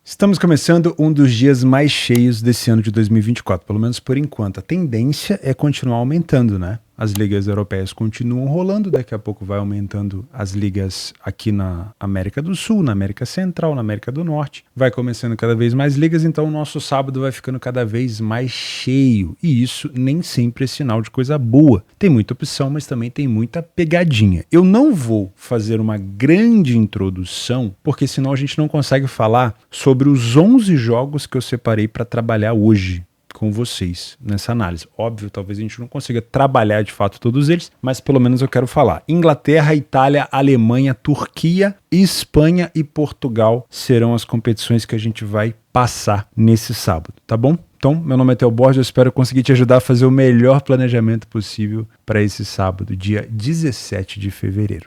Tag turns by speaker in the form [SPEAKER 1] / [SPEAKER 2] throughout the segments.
[SPEAKER 1] Estamos começando um dos dias mais cheios desse ano de 2024, pelo menos por enquanto. A tendência é continuar aumentando, né? As ligas europeias continuam rolando, daqui a pouco vai aumentando as ligas aqui na América do Sul, na América Central, na América do Norte. Vai começando cada vez mais ligas, então o nosso sábado vai ficando cada vez mais cheio. E isso nem sempre é sinal de coisa boa. Tem muita opção, mas também tem muita pegadinha. Eu não vou fazer uma grande introdução, porque senão a gente não consegue falar sobre os 11 jogos que eu separei para trabalhar hoje com vocês nessa análise. Óbvio, talvez a gente não consiga trabalhar de fato todos eles, mas pelo menos eu quero falar. Inglaterra, Itália, Alemanha, Turquia, Espanha e Portugal serão as competições que a gente vai passar nesse sábado, tá bom? Então, meu nome é Theo Borges, eu espero conseguir te ajudar a fazer o melhor planejamento possível para esse sábado, dia 17 de fevereiro.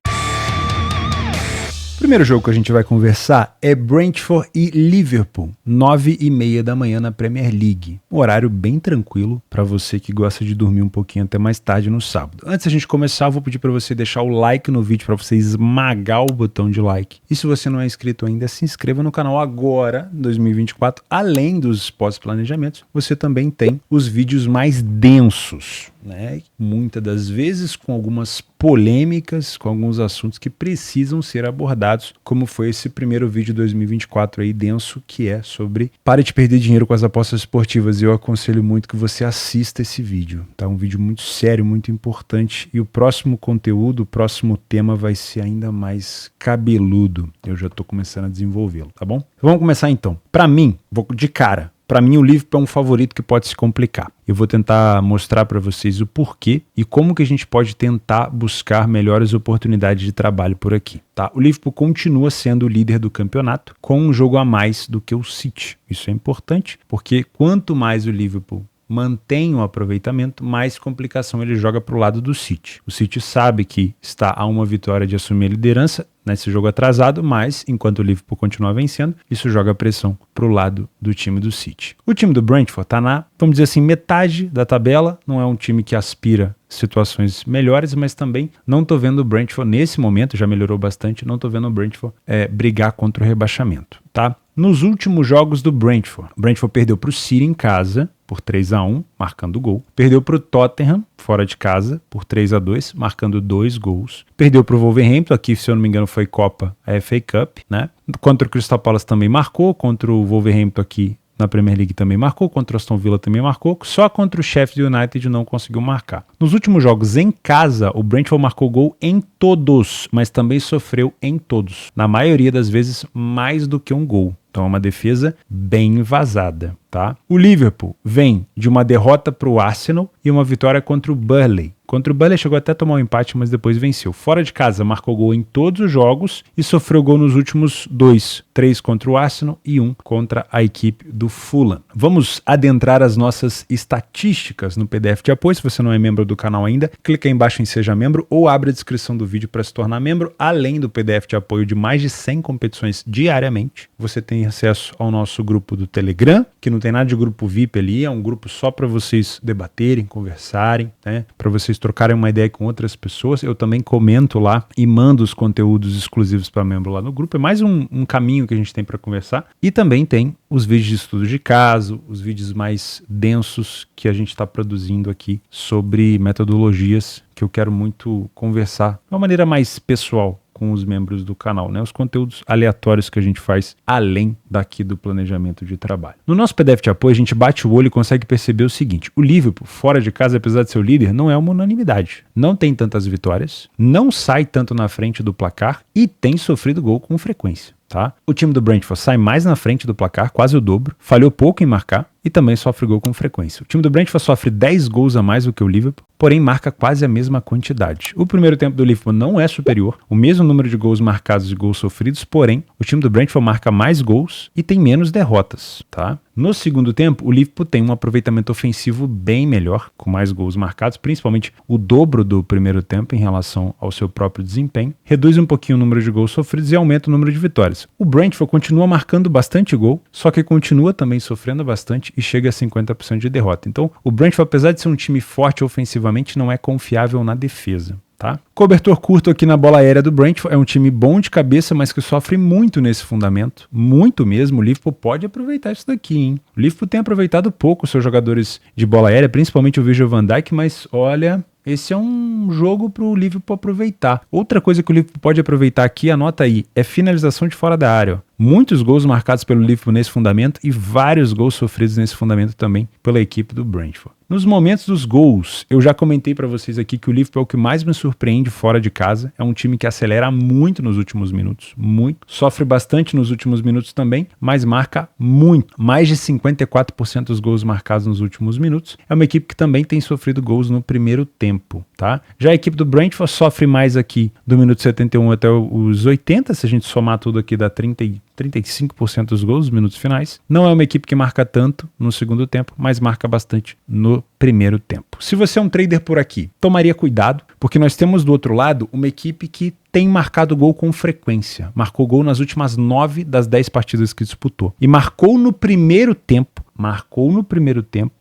[SPEAKER 1] O primeiro jogo que a gente vai conversar é Brentford e Liverpool, 9h30 da manhã na Premier League. Um horário bem tranquilo para você que gosta de dormir um pouquinho até mais tarde no sábado. Antes da gente começar, eu vou pedir para você deixar o like no vídeo, para você esmagar o botão de like. E se você não é inscrito ainda, se inscreva no canal agora, 2024. Além dos pós-planejamentos, você também tem os vídeos mais densos, né? Muitas das vezes com algumas polêmicas, com alguns assuntos que precisam ser abordados, como foi esse primeiro vídeo 2024 aí denso, que é sobre pare de perder dinheiro com as apostas esportivas. Eu aconselho muito que você assista esse vídeo, tá? Um vídeo muito sério, muito importante, e o próximo conteúdo, o próximo tema vai ser ainda mais cabeludo. Eu já tô começando a desenvolvê-lo, tá bom? Vamos começar então. Para mim, vou de cara. Para mim, o Liverpool é um favorito que pode se complicar. Eu vou tentar mostrar para vocês o porquê e como que a gente pode tentar buscar melhores oportunidades de trabalho por aqui, tá? O Liverpool continua sendo o líder do campeonato com um jogo a mais do que o City. Isso é importante porque quanto mais o Liverpool mantém o aproveitamento, mais complicação ele joga para o lado do City. O City sabe que está a uma vitória de assumir a liderança nesse jogo atrasado, mas enquanto o Liverpool continua vencendo, isso joga pressão para o lado do time do City. O time do Brentford está na, vamos dizer assim, metade da tabela, não é um time que aspira situações melhores, mas também não estou vendo o Brentford nesse momento, já melhorou bastante, não estou vendo o Brentford brigar contra o rebaixamento, tá? Nos últimos jogos do Brentford, o Brentford perdeu para o City em casa por 3-1, marcando gol. Perdeu para o Tottenham, fora de casa, por 3-2, marcando 2 gols. Perdeu para o Wolverhampton, aqui, se eu não me engano, foi Copa, a FA Cup, né? Contra o Crystal Palace também marcou, contra o Wolverhampton aqui na Premier League também marcou, contra o Aston Villa também marcou, só contra o Sheffield United não conseguiu marcar. Nos últimos jogos em casa, o Brentford marcou gol em todos, mas também sofreu em todos. Na maioria das vezes, mais do que um gol. Então é uma defesa bem vazada, tá? O Liverpool vem de uma derrota para o Arsenal e uma vitória contra o Burnley. Contra o Burnley chegou até a tomar um empate, mas depois venceu. Fora de casa, marcou gol em todos os jogos e sofreu gol nos últimos 2. 3 contra o Arsenal e 1 contra a equipe do Fulham. Vamos adentrar as nossas estatísticas no PDF de apoio. Se você não é membro do canal ainda, clica aí embaixo em Seja Membro ou abre a descrição do vídeo para se tornar membro. Além do PDF de apoio de mais de 100 competições diariamente, você tem acesso ao nosso grupo do Telegram, que não tem nada de grupo VIP ali, é um grupo só para vocês debaterem, conversarem, né? Para vocês trocarem uma ideia com outras pessoas. Eu também comento lá e mando os conteúdos exclusivos para membro lá no grupo. É mais um caminho que a gente tem para conversar. E também tem os vídeos de estudo de caso, os vídeos mais densos que a gente está produzindo aqui sobre metodologias que eu quero muito conversar de uma maneira mais pessoal com os membros do canal, né? Os conteúdos aleatórios que a gente faz além daqui do planejamento de trabalho. No nosso PDF de apoio, a gente bate o olho e consegue perceber o seguinte: o Liverpool, fora de casa, apesar de ser o líder, não é uma unanimidade. Não tem tantas vitórias, não sai tanto na frente do placar e tem sofrido gol com frequência, tá? O time do Brentford sai mais na frente do placar, quase o dobro, falhou pouco em marcar e também sofre gol com frequência. O time do Brentford sofre 10 gols a mais do que o Liverpool, porém marca quase a mesma quantidade. O primeiro tempo do Liverpool não é superior, o mesmo número de gols marcados e gols sofridos, porém o time do Brentford marca mais gols e tem menos derrotas, tá? No segundo tempo, o Liverpool tem um aproveitamento ofensivo bem melhor, com mais gols marcados, principalmente o dobro do primeiro tempo em relação ao seu próprio desempenho, reduz um pouquinho o número de gols sofridos e aumenta o número de vitórias. O Brentford continua marcando bastante gol, só que continua também sofrendo bastante e chega a 50% de derrota. Então, o Brentford, apesar de ser um time forte ofensivamente, não é confiável na defesa. tá? Cobertor curto aqui na bola aérea do Brentford, é um time bom de cabeça, mas que sofre muito nesse fundamento, muito mesmo. O Liverpool pode aproveitar isso daqui, hein? O Liverpool tem aproveitado pouco os seus jogadores de bola aérea, principalmente o Virgil van Dijk, mas olha, esse é um jogo para o Liverpool aproveitar. Outra coisa que o Liverpool pode aproveitar aqui, anota aí, é finalização de fora da área, ó. Muitos gols marcados pelo Liverpool nesse fundamento e vários gols sofridos nesse fundamento também pela equipe do Brentford. Nos momentos dos gols, eu já comentei para vocês aqui que o Liverpool é o que mais me surpreende fora de casa. É um time que acelera muito nos últimos minutos, muito. Sofre bastante nos últimos minutos também, mas marca muito. Mais de 54% dos gols marcados nos últimos minutos. É uma equipe que também tem sofrido gols no primeiro tempo, tá? Já a equipe do Brentford sofre mais aqui do minuto 71 até os 80, se a gente somar tudo aqui dá 35% dos gols nos minutos finais. Não é uma equipe que marca tanto no segundo tempo, mas marca bastante no primeiro tempo. Se você é um trader por aqui, tomaria cuidado, porque nós temos do outro lado uma equipe que tem marcado gol com frequência. Marcou gol nas últimas 9 das 10 partidas que disputou. E marcou no primeiro tempo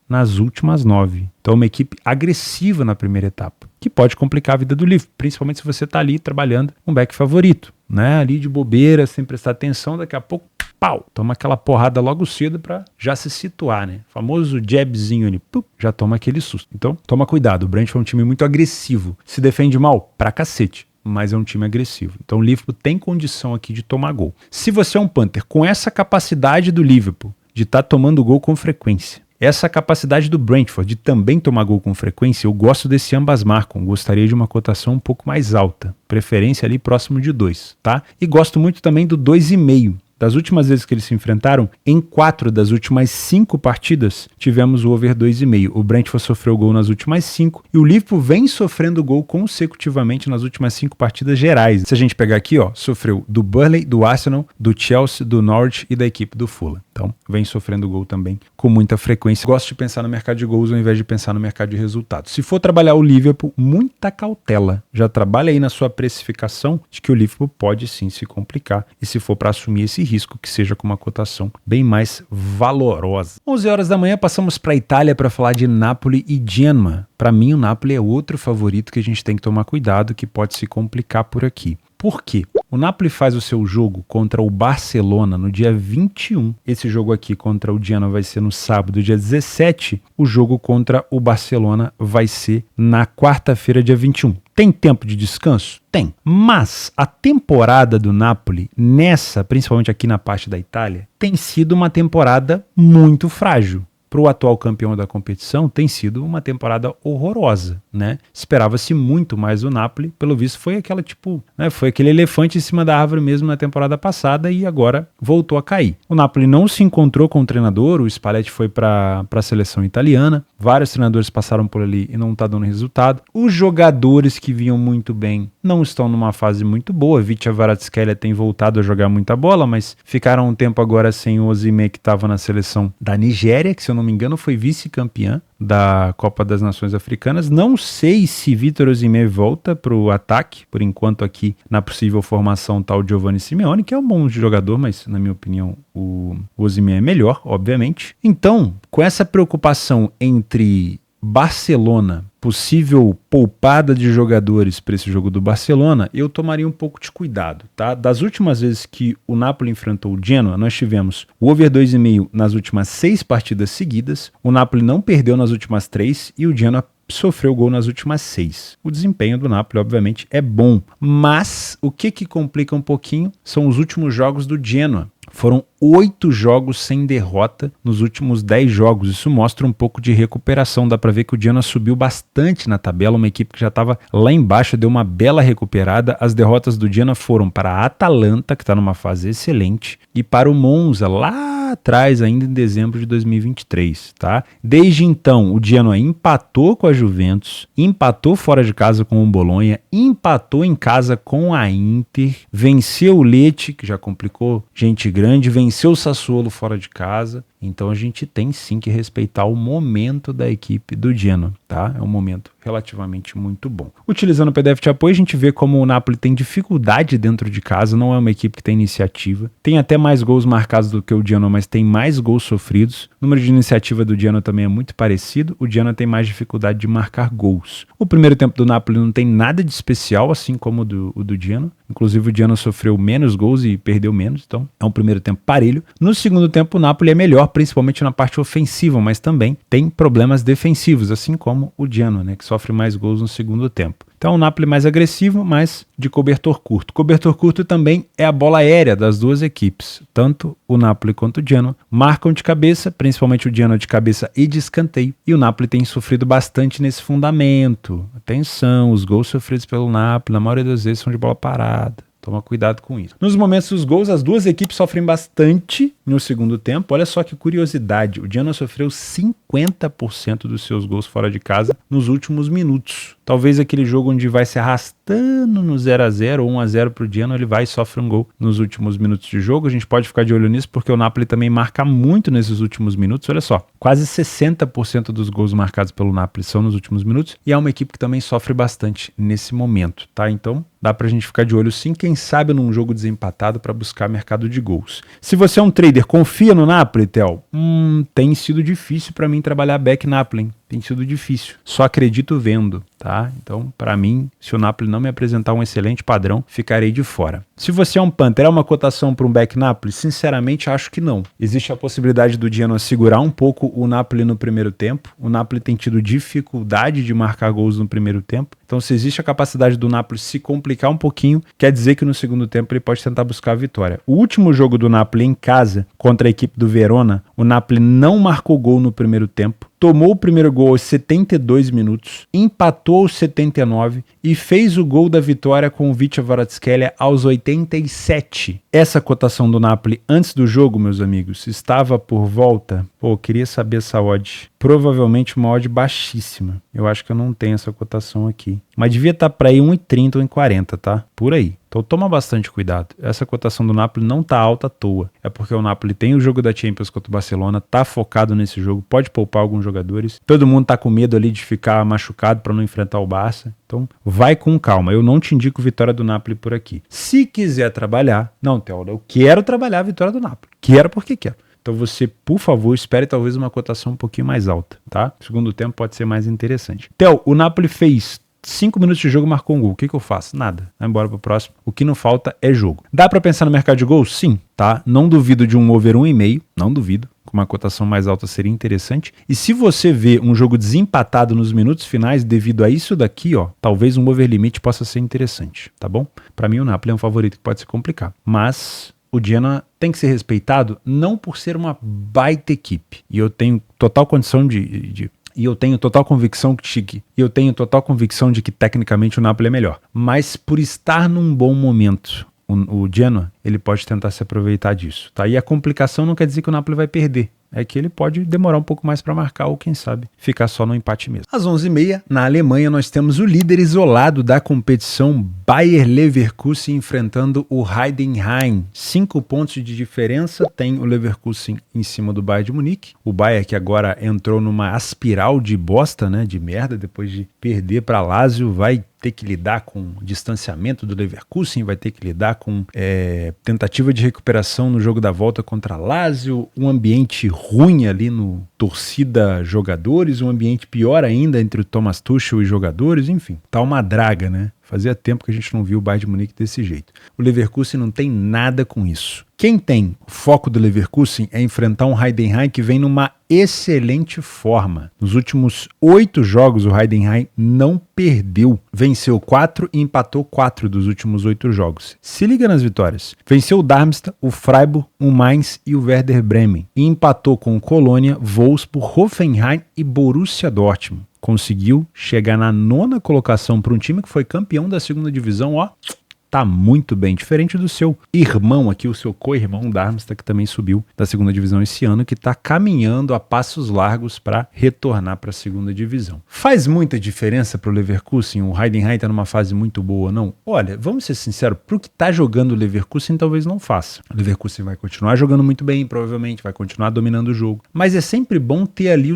[SPEAKER 1] nas últimas 9. Então é uma equipe agressiva na primeira etapa, que pode complicar a vida do Liverpool, principalmente se você está ali trabalhando um back favorito, né? Ali de bobeira, sem prestar atenção, daqui a pouco, pau, toma aquela porrada logo cedo para já se situar, né? O famoso jabzinho ali, já toma aquele susto. Então, toma cuidado, o Brentford é um time muito agressivo, se defende mal pra cacete, mas é um time agressivo. Então o Liverpool tem condição aqui de tomar gol. Se você é um punter com essa capacidade do Liverpool de estar tomando gol com frequência, essa capacidade do Brentford de também tomar gol com frequência, eu gosto desse ambas marcam, gostaria de uma cotação um pouco mais alta, preferência ali próximo de 2, tá? E gosto muito também do 2,5. Das últimas vezes que eles se enfrentaram, em 4 das últimas 5 partidas, tivemos o over 2,5. O Brentford sofreu gol nas últimas 5 e o Liverpool vem sofrendo gol consecutivamente nas últimas 5 partidas gerais. Se a gente pegar aqui, ó, sofreu do Burnley, do Arsenal, do Chelsea, do Norwich e da equipe do Fulham. Então, vem sofrendo gol também com muita frequência. Gosto de pensar no mercado de gols ao invés de pensar no mercado de resultados. Se for trabalhar o Liverpool, muita cautela. Já trabalha aí na sua precificação de que o Liverpool pode sim se complicar. E se for para assumir esse risco, que seja com uma cotação bem mais valorosa. 11 horas da manhã, passamos para a Itália para falar de Napoli e Genoa. Para mim, o Napoli é outro favorito que a gente tem que tomar cuidado, que pode se complicar por aqui. Por quê? O Napoli faz o seu jogo contra o Barcelona no dia 21. Esse jogo aqui contra o Genoa vai ser no sábado, dia 17. O jogo contra o Barcelona vai ser na quarta-feira, dia 21. Tem tempo de descanso? Tem. Mas a temporada do Napoli, principalmente aqui na parte da Itália, tem sido uma temporada muito frágil. Para o atual campeão da competição, tem sido uma temporada horrorosa, né? Esperava-se muito mais do Napoli, pelo visto foi foi aquele elefante em cima da árvore mesmo na temporada passada e agora voltou a cair. O Napoli não se encontrou com o treinador, o Spalletti foi para a seleção italiana, vários treinadores passaram por ali e não está dando resultado. Os jogadores que vinham muito bem não estão numa fase muito boa, Vicha Kvaratskhelia tem voltado a jogar muita bola, mas ficaram um tempo agora sem o Osimhen, que estava na seleção da Nigéria, que se eu não me engano foi vice-campeã da Copa das Nações Africanas. Não sei se Victor Osimhen volta para o ataque, por enquanto aqui na possível formação tal Giovanni Simeone, que é um bom jogador, mas na minha opinião o Osimhen é melhor, obviamente. Então, com essa preocupação entre Barcelona, possível poupada de jogadores para esse jogo do Barcelona, eu tomaria um pouco de cuidado, tá? Das últimas vezes que o Napoli enfrentou o Genoa, nós tivemos o over 2,5 nas últimas 6 partidas seguidas, o Napoli não perdeu nas últimas 3 e o Genoa sofreu gol nas últimas 6. O desempenho do Napoli, obviamente, é bom, mas o que complica um pouquinho são os últimos jogos do Genoa. Foram 8 jogos sem derrota nos últimos 10 jogos. Isso mostra um pouco de recuperação. Dá para ver que o Genoa subiu bastante na tabela. Uma equipe que já estava lá embaixo, deu uma bela recuperada. As derrotas do Genoa foram para a Atalanta, que está numa fase excelente, e para o Monza, lá atrás, ainda em dezembro de 2023. Tá? Desde então, o Genoa empatou com a Juventus, empatou fora de casa com o Bolonha, empatou em casa com a Inter, venceu o Lecce, que já complicou gente grande, venceu o Sassuolo fora de casa Então a gente tem sim que respeitar o momento da equipe do Genoa, tá? É um momento relativamente muito bom. Utilizando o PDF de apoio, a gente vê como o Napoli tem dificuldade dentro de casa, não é uma equipe que tem iniciativa. Tem até mais gols marcados do que o Genoa, mas tem mais gols sofridos. O número de iniciativa do Genoa também é muito parecido. O Genoa tem mais dificuldade de marcar gols. O primeiro tempo do Napoli não tem nada de especial, assim como o do Genoa. Inclusive o Genoa sofreu menos gols e perdeu menos, então é um primeiro tempo parelho. No segundo tempo o Napoli é melhor, principalmente na parte ofensiva, mas também tem problemas defensivos, assim como o Genoa, né, que sofre mais gols no segundo tempo. Então o Napoli mais agressivo, mas de cobertor curto. Cobertor curto também é a bola aérea das duas equipes. Tanto o Napoli quanto o Genoa marcam de cabeça, principalmente o Genoa de cabeça e de escanteio. E o Napoli tem sofrido bastante nesse fundamento. Atenção, os gols sofridos pelo Napoli, na maioria das vezes, são de bola parada. Toma cuidado com isso. Nos momentos dos gols, as duas equipes sofrem bastante no segundo tempo. Olha só que curiosidade, o Genoa sofreu 50% dos seus gols fora de casa nos últimos minutos. Talvez aquele jogo onde vai se arrastando no 0-0 ou 1-0 para o Genoa, ele vai e sofre um gol nos últimos minutos de jogo. A gente pode ficar de olho nisso porque o Napoli também marca muito nesses últimos minutos. Olha só, quase 60% dos gols marcados pelo Napoli são nos últimos minutos e é uma equipe que também sofre bastante nesse momento, tá? Então dá pra gente ficar de olho sim, quem sabe num jogo desempatado para buscar mercado de gols. Se você é um trader, confia no Napoli, Theo? Tem sido difícil para mim trabalhar back Napoli, hein? Tem sido difícil. Só acredito vendo, tá? Então, para mim, se o Napoli não me apresentar um excelente padrão, ficarei de fora. Se você é um Panther, é uma cotação para um back Napoli? Sinceramente, acho que não. Existe a possibilidade do Genoa segurar um pouco o Napoli no primeiro tempo. O Napoli tem tido dificuldade de marcar gols no primeiro tempo. Então, se existe a capacidade do Napoli se complicar um pouquinho, quer dizer que no segundo tempo ele pode tentar buscar a vitória. O último jogo do Napoli em casa, contra a equipe do Verona, o Napoli não marcou gol no primeiro tempo. Tomou o primeiro gol aos 72 minutos, empatou aos 79 e fez o gol da vitória com o Vicha Kvaratskhelia aos 87. Essa cotação do Napoli antes do jogo, meus amigos, estava por volta... queria saber essa odd. Provavelmente uma odd baixíssima. Eu acho que eu não tenho essa cotação aqui. Mas devia estar para aí 1,30 ou 1,40, tá? Por aí. Então toma bastante cuidado. Essa cotação do Napoli não tá alta à toa. É porque o Napoli tem o jogo da Champions contra o Barcelona, tá focado nesse jogo, pode poupar alguns jogadores. Todo mundo tá com medo ali de ficar machucado para não enfrentar o Barça. Então vai com calma. Eu não te indico vitória do Napoli por aqui. Se quiser trabalhar... Não, Theo, eu quero trabalhar a vitória do Napoli. Quero porque quero. Então você, por favor, espere talvez uma cotação um pouquinho mais alta, tá? Segundo tempo pode ser mais interessante. Theo, o Napoli fez 5 minutos de jogo e marcou um gol. O que eu faço? Nada. Vai embora pro próximo. O que não falta é jogo. Dá pra pensar no mercado de gols? Sim, tá? Não duvido de um over 1,5. Não duvido. Com uma cotação mais alta seria interessante. E se você vê um jogo desempatado nos minutos finais devido a isso daqui, ó, talvez um over limite possa ser interessante, tá bom? Pra mim o Napoli é um favorito que pode se complicar. Mas... o Genoa tem que ser respeitado não por ser uma baita equipe. E eu tenho total condição e eu tenho total convicção de que tecnicamente o Napoli é melhor. Mas por estar num bom momento, o Genoa, ele pode tentar se aproveitar disso, tá? E a complicação não quer dizer que o Napoli vai perder. É que ele pode demorar um pouco mais para marcar ou, quem sabe, ficar só no empate mesmo. Às 11h30, na Alemanha, nós temos o líder isolado da competição, Bayer Leverkusen, enfrentando o Heidenheim. 5 pontos de diferença tem o Leverkusen em cima do Bayern de Munique. O Bayern que agora entrou numa aspiral de bosta, né, de merda, depois de perder para Lazio, vai ter que lidar com distanciamento do Leverkusen, vai ter que lidar com tentativa de recuperação no jogo da volta contra Lazio, um ambiente ruim ali no torcida jogadores, um ambiente pior ainda entre o Thomas Tuchel e jogadores, enfim, tá uma draga, né? Fazia tempo que a gente não viu o Bayern de Munique desse jeito. O Leverkusen não tem nada com isso. Quem tem o foco do Leverkusen é enfrentar um Heidenheim que vem numa excelente forma. Nos últimos 8 jogos, o Heidenheim não perdeu. Venceu 4 e empatou 4 dos últimos 8 jogos. Se liga nas vitórias. Venceu o Darmstadt, o Freiburg, o Mainz e o Werder Bremen. E empatou com o Colônia, Wolfsburg, Hoffenheim e Borussia Dortmund. Conseguiu chegar na 9ª colocação para um time que foi campeão da 2ª divisão, ó, tá muito bem, diferente do seu irmão aqui, o seu co-irmão Darmstadt, que também subiu da segunda divisão esse ano, que tá caminhando a passos largos para retornar para a segunda divisão. Faz muita diferença para o Leverkusen? O Heidenheim tá numa fase muito boa ou não? Olha, vamos ser sinceros, pro que tá jogando o Leverkusen, talvez não faça. O Leverkusen vai continuar jogando muito bem, provavelmente, vai continuar dominando o jogo. Mas é sempre bom ter ali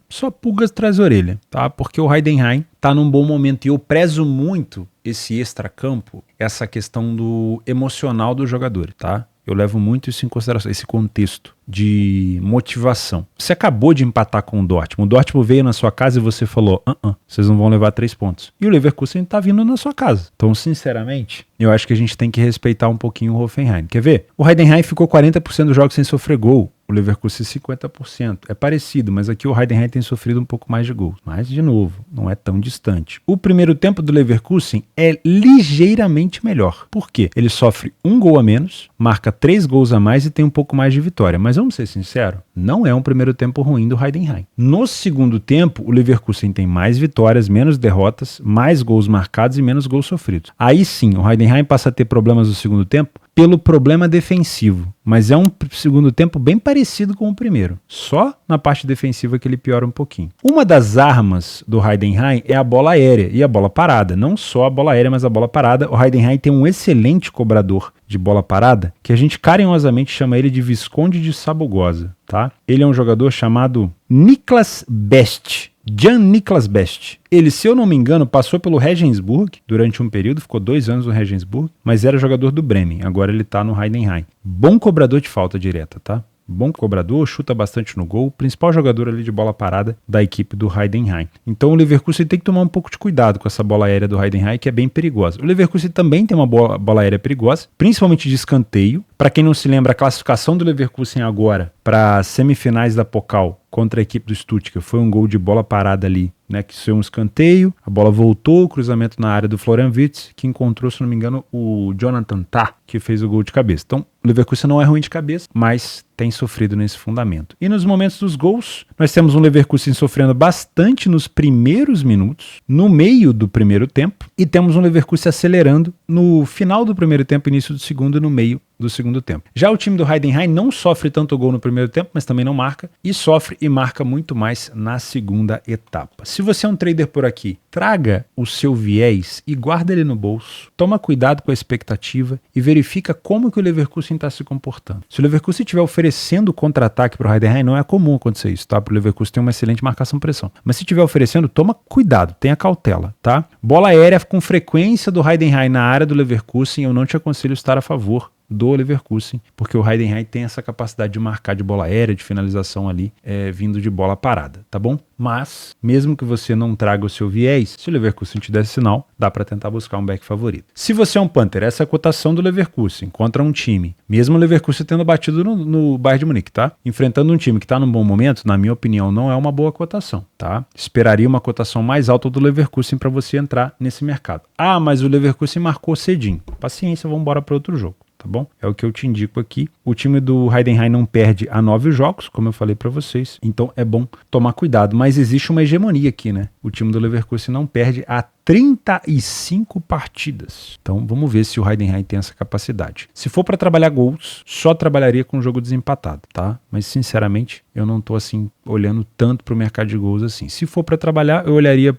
[SPEAKER 1] sua pulga atrás da orelha, tá? Porque o Heidenheim tá num bom momento e eu prezo muito esse extracampo, essa questão do emocional do jogador, tá? Eu levo muito isso em consideração, esse contexto de motivação. Você acabou de empatar com o Dortmund. O Dortmund veio na sua casa e você falou, vocês não vão levar 3 pontos. E o Leverkusen tá vindo na sua casa. Então, sinceramente, eu acho que a gente tem que respeitar um pouquinho o Hoffenheim. Quer ver? O Heidenheim ficou 40% dos jogos sem sofrer gol. O Leverkusen 50%. É parecido, mas aqui o Heidenheim tem sofrido um pouco mais de gols. Mas, de novo, não é tão distante. O primeiro tempo do Leverkusen é ligeiramente melhor. Por quê? Ele sofre 1 gol a menos, marca 3 gols a mais e tem um pouco mais de vitória. Mas vamos ser sinceros, não é um primeiro tempo ruim do Heidenheim. No segundo tempo, o Leverkusen tem mais vitórias, menos derrotas, mais gols marcados e menos gols sofridos. Aí sim, o Heidenheim passa a ter problemas no segundo tempo pelo problema defensivo, mas é um segundo tempo bem parecido com o primeiro, só na parte defensiva que ele piora um pouquinho. Uma das armas do Heidenheim é a bola aérea e a bola parada, não só a bola aérea, mas a bola parada. O Heidenheim tem um excelente cobrador de bola parada, que a gente carinhosamente chama ele de Visconde de Sabugosa, tá? Ele é um jogador chamado Niklas Best. Jan-Niklas Best. Ele, se eu não me engano, passou pelo Regensburg durante um período, ficou 2 anos no Regensburg, mas era jogador do Bremen, agora ele tá no Heidenheim. Bom cobrador de falta direta, tá? Bom cobrador, chuta bastante no gol, principal jogador ali de bola parada da equipe do Heidenheim. Então o Leverkusen tem que tomar um pouco de cuidado com essa bola aérea do Heidenheim, que é bem perigosa. O Leverkusen também tem uma bola aérea perigosa, principalmente de escanteio. Para quem não se lembra, a classificação do Leverkusen agora para semifinais da Pokal contra a equipe do Stuttgart foi um gol de bola parada ali, né, que foi um escanteio, a bola voltou, cruzamento na área do Florian Wirtz, que encontrou, se não me engano, o Jonathan Tah, que fez o gol de cabeça. Então, o Leverkusen não é ruim de cabeça, mas tem sofrido nesse fundamento. E nos momentos dos gols, nós temos um Leverkusen sofrendo bastante nos primeiros minutos, no meio do primeiro tempo, e temos um Leverkusen acelerando no final do primeiro tempo, início do segundo e no meio do segundo tempo. Já o time do Heidenheim não sofre tanto gol no primeiro tempo, mas também não marca, e sofre e marca muito mais na segunda etapa. Se você é um trader por aqui, traga o seu viés e guarda ele no bolso, toma cuidado com a expectativa e verifica como que o Leverkusen está se comportando. Se o Leverkusen estiver oferecendo contra-ataque para o Heidenheim, não é comum acontecer isso, tá? Para o Leverkusen tem uma excelente marcação-pressão. Mas se estiver oferecendo, toma cuidado, tenha cautela, tá? Bola aérea com frequência do Heidenheim na área do Leverkusen, eu não te aconselho estar a favor do Leverkusen, porque o Heidenheim tem essa capacidade de marcar de bola aérea, de finalização ali, vindo de bola parada, tá bom? Mas, mesmo que você não traga o seu viés, se o Leverkusen te der sinal, dá para tentar buscar um back favorito. Se você é um Panther, essa é a cotação do Leverkusen contra um time, mesmo o Leverkusen tendo batido no Bayern de Munique, tá? Enfrentando um time que tá num bom momento, na minha opinião, não é uma boa cotação, tá? Esperaria uma cotação mais alta do Leverkusen para você entrar nesse mercado. Ah, mas o Leverkusen marcou cedinho. Paciência, vamos embora para outro jogo. Tá bom? É o que eu te indico aqui. O time do Heidenheim não perde há 9 jogos, como eu falei para vocês. Então é bom tomar cuidado. Mas existe uma hegemonia aqui, né? O time do Leverkusen não perde há 35 partidas. Então vamos ver se o Heidenheim tem essa capacidade. Se for para trabalhar gols, só trabalharia com o jogo desempatado, tá? Mas sinceramente, eu não tô assim olhando tanto pro mercado de gols assim. Se for para trabalhar, eu olharia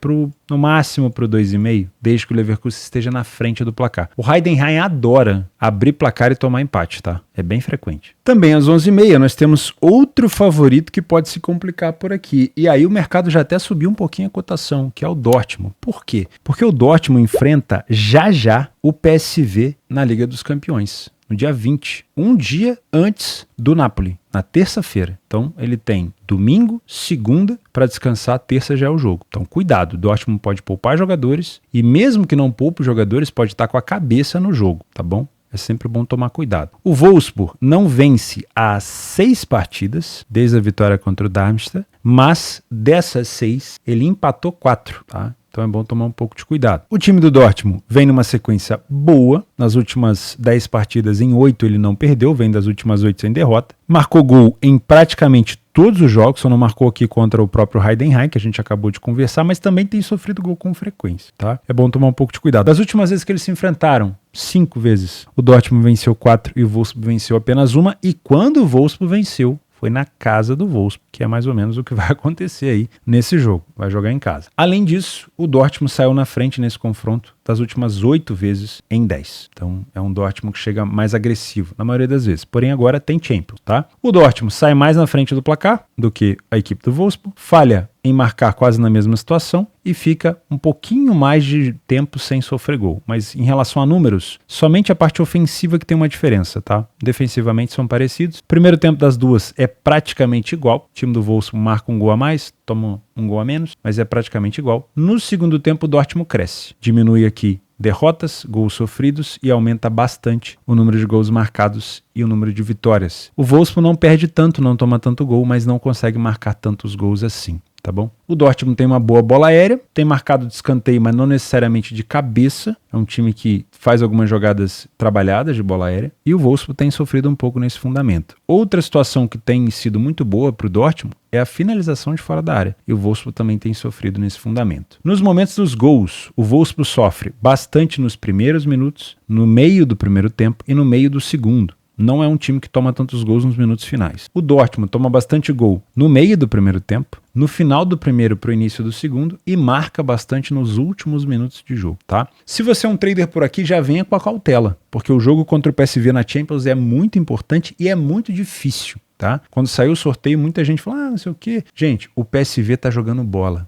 [SPEAKER 1] no máximo pro 2,5, desde que o Leverkusen esteja na frente do placar. O Heidenheim adora abrir placar e tomar empate, tá? É bem frequente. Também às 11h30 nós temos outro favorito que pode se complicar por aqui. E aí o mercado já até subiu um pouquinho a cotação, que é o Dortmund. Por quê? Porque o Dortmund enfrenta já o PSV na Liga dos Campeões, no dia 20, um dia antes do Napoli, na terça-feira. Então ele tem domingo, segunda, para descansar, terça já é o jogo. Então cuidado, o Dortmund pode poupar jogadores e mesmo que não poupe jogadores, pode estar com a cabeça no jogo, tá bom? É sempre bom tomar cuidado. O Wolfsburg não vence há 6 partidas, desde a vitória contra o Darmstadt, mas dessas 6, ele empatou 4, tá? Então é bom tomar um pouco de cuidado. O time do Dortmund vem numa sequência boa. Nas últimas 10 partidas, em 8 ele não perdeu, vem das últimas 8 sem derrota. Marcou gol em praticamente todos os jogos, só não marcou aqui contra o próprio Heidenheim, que a gente acabou de conversar, mas também tem sofrido gol com frequência, tá? É bom tomar um pouco de cuidado. Das últimas vezes que eles se enfrentaram, 5 vezes, o Dortmund venceu 4 e o Wolfsburg venceu apenas uma, e quando o Wolfsburg venceu, foi na casa do Wolfsburg, que é mais ou menos o que vai acontecer aí nesse jogo. Vai jogar em casa. Além disso, o Dortmund saiu na frente nesse confronto das últimas 8 vezes em 10. Então é um Dortmund que chega mais agressivo na maioria das vezes. Porém agora tem Champions, tá? O Dortmund sai mais na frente do placar do que a equipe do Wolfsburg, falha em marcar quase na mesma situação e fica um pouquinho mais de tempo sem sofrer gol. Mas em relação a números, somente a parte ofensiva que tem uma diferença, tá? Defensivamente são parecidos. Primeiro tempo das duas é praticamente igual. O time do Wolfsburg marca um gol a mais, toma um gol a menos, mas é praticamente igual. No segundo tempo o Dortmund cresce. Diminui aqui derrotas, gols sofridos e aumenta bastante o número de gols marcados e o número de vitórias. O Wolfsburg não perde tanto, não toma tanto gol, mas não consegue marcar tantos gols assim. Tá bom? O Dortmund tem uma boa bola aérea, tem marcado de escanteio, mas não necessariamente de cabeça. É um time que faz algumas jogadas trabalhadas de bola aérea. E o Wolfsburg tem sofrido um pouco nesse fundamento. Outra situação que tem sido muito boa para o Dortmund é a finalização de fora da área. E o Wolfsburg também tem sofrido nesse fundamento. Nos momentos dos gols, o Wolfsburg sofre bastante nos primeiros minutos, no meio do primeiro tempo e no meio do segundo. Não é um time que toma tantos gols nos minutos finais. O Dortmund toma bastante gol no meio do primeiro tempo, no final do primeiro para o início do segundo e marca bastante nos últimos minutos de jogo, tá? Se você é um trader por aqui, já venha com a cautela, porque o jogo contra o PSV na Champions é muito importante e é muito difícil, tá? Quando saiu o sorteio, muita gente falou, não sei o quê. Gente, o PSV tá jogando bola.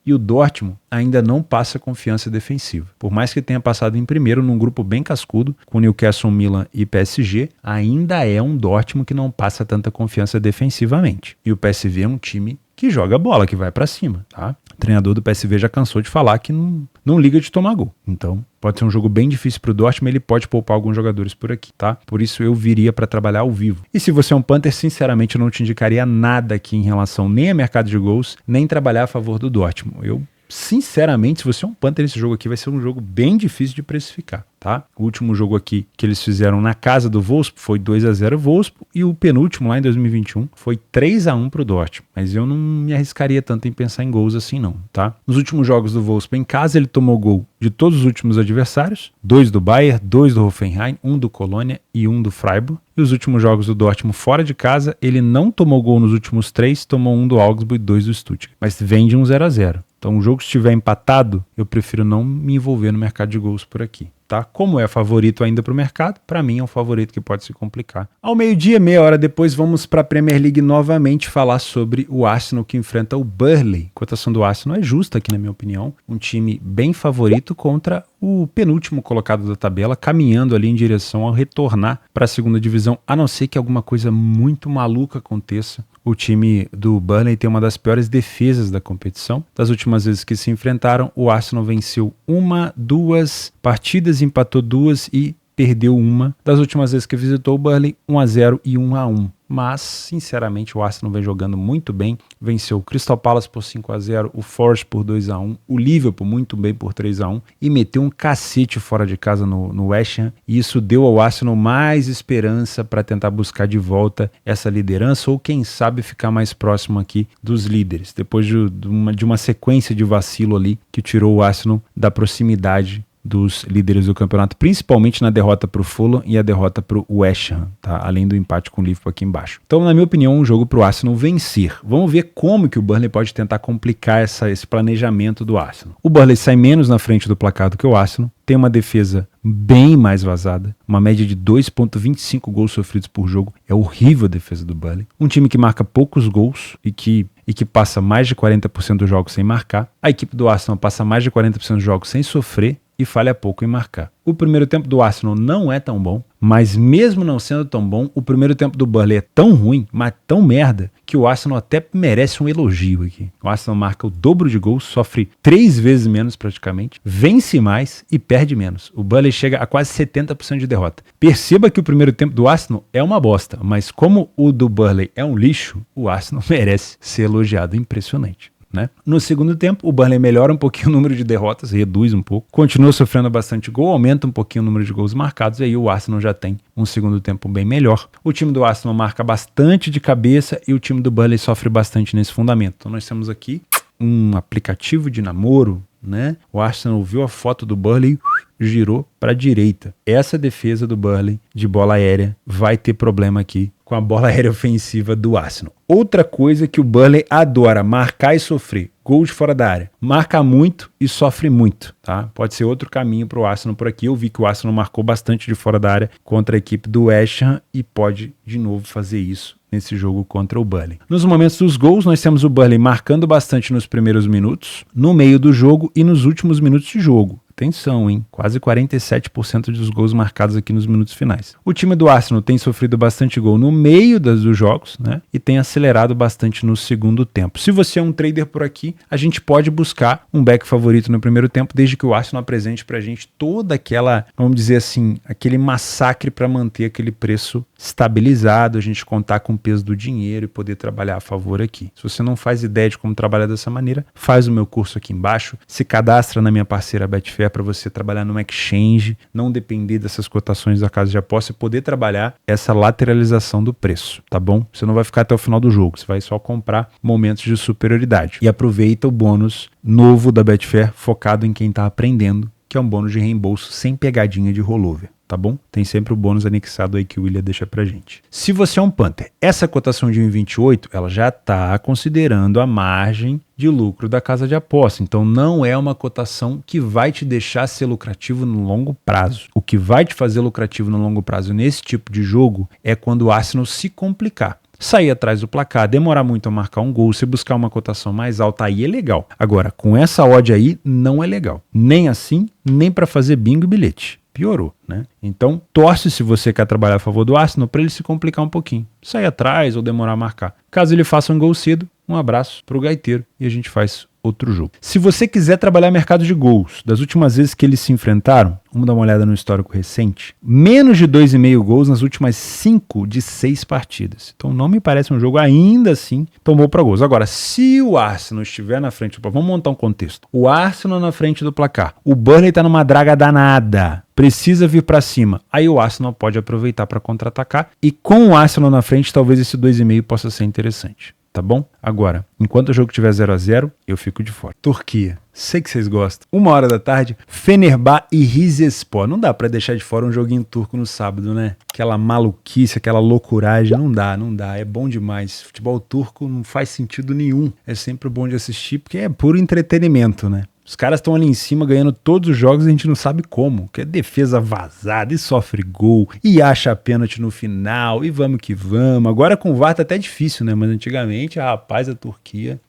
[SPEAKER 1] E o Dortmund ainda não passa confiança defensiva. Por mais que tenha passado em primeiro num grupo bem cascudo, com Newcastle, Milan e PSG, ainda é um Dortmund que não passa tanta confiança defensivamente. E o PSV é um time que joga bola, que vai pra cima, tá? O treinador do PSV já cansou de falar que não liga de tomar gol. Então, pode ser um jogo bem difícil pro Dortmund, ele pode poupar alguns jogadores por aqui, tá? Por isso eu viria para trabalhar ao vivo. E se você é um punter, sinceramente eu não te indicaria nada aqui em relação nem a mercado de gols, nem trabalhar a favor do Dortmund. Sinceramente, se você é um punter nesse jogo aqui, vai ser um jogo bem difícil de precificar, tá? O último jogo aqui que eles fizeram na casa do Wolfsburg foi 2-0 Wolfsburg e o penúltimo lá em 2021 foi 3-1 pro Dortmund. Mas eu não me arriscaria tanto em pensar em gols assim não, tá? Nos últimos jogos do Wolfsburg em casa ele tomou gol de todos os últimos adversários, 2 do Bayern, 2 do Hoffenheim, 1 do Colônia e 1 do Freiburg. E os últimos jogos do Dortmund fora de casa, ele não tomou gol nos últimos 3, tomou 1 do Augsburg e 2 do Stuttgart. Mas vem de um 0-0. Então o jogo se estiver empatado, eu prefiro não me envolver no mercado de gols por aqui. Tá? Como é favorito ainda para o mercado, para mim é um favorito que pode se complicar. Ao meio-dia, meia hora depois, vamos para a Premier League novamente falar sobre o Arsenal que enfrenta o Burnley. A cotação do Arsenal é justa aqui na minha opinião, um time bem favorito contra o penúltimo colocado da tabela, caminhando ali em direção ao retornar para a segunda divisão, a não ser que alguma coisa muito maluca aconteça. O time do Burnley tem uma das piores defesas da competição. Das últimas vezes que se enfrentaram, o Arsenal venceu 1, 2 partidas, empatou 2 e perdeu 1. Das últimas vezes que visitou o Burnley, 1-0 e 1-1. Mas, sinceramente, o Arsenal vem jogando muito bem. Venceu o Crystal Palace por 5-0, o Forest por 2-1, o Liverpool muito bem por 3-1 e meteu um cacete fora de casa no West Ham. E isso deu ao Arsenal mais esperança para tentar buscar de volta essa liderança ou, quem sabe, ficar mais próximo aqui dos líderes. Depois de uma sequência de vacilo ali que tirou o Arsenal da proximidade dos líderes do campeonato, principalmente na derrota para o Fulham e a derrota para o West Ham, tá? Além do empate com o Liverpool aqui embaixo. Então, na minha opinião, um jogo para o Arsenal vencer. Vamos ver como que o Burnley pode tentar complicar esse planejamento do Arsenal. O Burnley sai menos na frente do placar do que o Arsenal, tem uma defesa bem mais vazada, uma média de 2,25 gols sofridos por jogo. É horrível a defesa do Burnley. Um time que marca poucos gols e que passa mais de 40% dos jogos sem marcar. A equipe do Arsenal passa mais de 40% dos jogos sem sofrer e falha pouco em marcar. O primeiro tempo do Arsenal não é tão bom, mas mesmo não sendo tão bom, o primeiro tempo do Burnley é tão ruim, mas tão merda, que o Arsenal até merece um elogio aqui. O Arsenal marca o dobro de gols, sofre 3 vezes menos praticamente, vence mais e perde menos. O Burnley chega a quase 70% de derrota. Perceba que o primeiro tempo do Arsenal é uma bosta, mas como o do Burnley é um lixo, o Arsenal merece ser elogiado. Impressionante. né? No segundo tempo, o Burnley melhora um pouquinho o número de derrotas, reduz um pouco, continua sofrendo bastante gol, aumenta um pouquinho o número de gols marcados, e aí o Arsenal já tem um segundo tempo bem melhor. O time do Arsenal marca bastante de cabeça e o time do Burnley sofre bastante nesse fundamento. Então nós temos aqui um aplicativo de namoro, né? O Arsenal viu a foto do Burnley, girou para a direita. Essa defesa do Burnley de bola aérea vai ter problema aqui com a bola aérea ofensiva do Arsenal. Outra coisa que o Burnley adora, marcar e sofrer. Gol de fora da área. Marca muito e sofre muito, tá? Pode ser outro caminho para o Arsenal por aqui. Eu vi que o Arsenal marcou bastante de fora da área contra a equipe do West Ham e pode de novo fazer isso nesse jogo contra o Burnley. Nos momentos dos gols, nós temos o Burnley marcando bastante nos primeiros minutos, no meio do jogo e nos últimos minutos de jogo. Atenção, hein? Quase 47% dos gols marcados aqui nos minutos finais. O time do Arsenal tem sofrido bastante gol no meio dos jogos, né? E tem acelerado bastante no segundo tempo. Se você é um trader por aqui, a gente pode buscar um back favorito no primeiro tempo, desde que o Arsenal apresente pra gente toda aquela, vamos dizer assim, aquele massacre para manter aquele preço estabilizado, a gente contar com o peso do dinheiro e poder trabalhar a favor aqui. Se você não faz ideia de como trabalhar dessa maneira, faz o meu curso aqui embaixo, se cadastra na minha parceira Betfair para você trabalhar no exchange, não depender dessas cotações da casa de aposta e poder trabalhar essa lateralização do preço, tá bom? Você não vai ficar até o final do jogo, você vai só comprar momentos de superioridade. E aproveita o bônus novo da Betfair focado em quem está aprendendo, que é um bônus de reembolso sem pegadinha de rollover. Tá bom? Tem sempre o bônus anexado aí que o William deixa pra gente. Se você é um punter, essa cotação de 1,28, ela já tá considerando a margem de lucro da casa de aposta. Então não é uma cotação que vai te deixar ser lucrativo no longo prazo. O que vai te fazer lucrativo no longo prazo nesse tipo de jogo é quando o Arsenal se complicar. Sair atrás do placar, demorar muito a marcar um gol, se buscar uma cotação mais alta, aí é legal. Agora, com essa odd aí, não é legal. Nem assim, nem para fazer bingo e bilhete. Piorou, né? Então, torce se você quer trabalhar a favor do Arsenal para ele se complicar um pouquinho. Sair atrás ou demorar a marcar. Caso ele faça um gol cedo, um abraço pro gaiteiro e a gente faz outro jogo. Se você quiser trabalhar mercado de gols, das últimas vezes que eles se enfrentaram, vamos dar uma olhada no histórico recente, menos de 2,5 gols nas últimas 5 de 6 partidas. Então não me parece um jogo ainda assim tomou para gols. Agora, se o Arsenal estiver na frente, vamos montar um contexto. O Arsenal na frente do placar, o Burnley tá numa draga danada, precisa vir para cima. Aí o Arsenal pode aproveitar para contra-atacar e com o Arsenal na frente, talvez esse 2,5 possa ser interessante. Tá bom? Agora, enquanto o jogo tiver 0-0, eu fico de fora. Turquia. Sei que vocês gostam. 1h da tarde, Fenerbahçe e Rizespor. Não dá pra deixar de fora um joguinho turco no sábado, né? Aquela maluquice, aquela loucuragem. Não dá. É bom demais. Futebol turco não faz sentido nenhum. É sempre bom de assistir porque é puro entretenimento, né? Os caras estão ali em cima ganhando todos os jogos e a gente não sabe como. Que é defesa vazada e sofre gol e acha pênalti no final e vamos que vamos. Agora com o VAR tá até difícil, né? Mas antigamente, rapaz, a Turquia...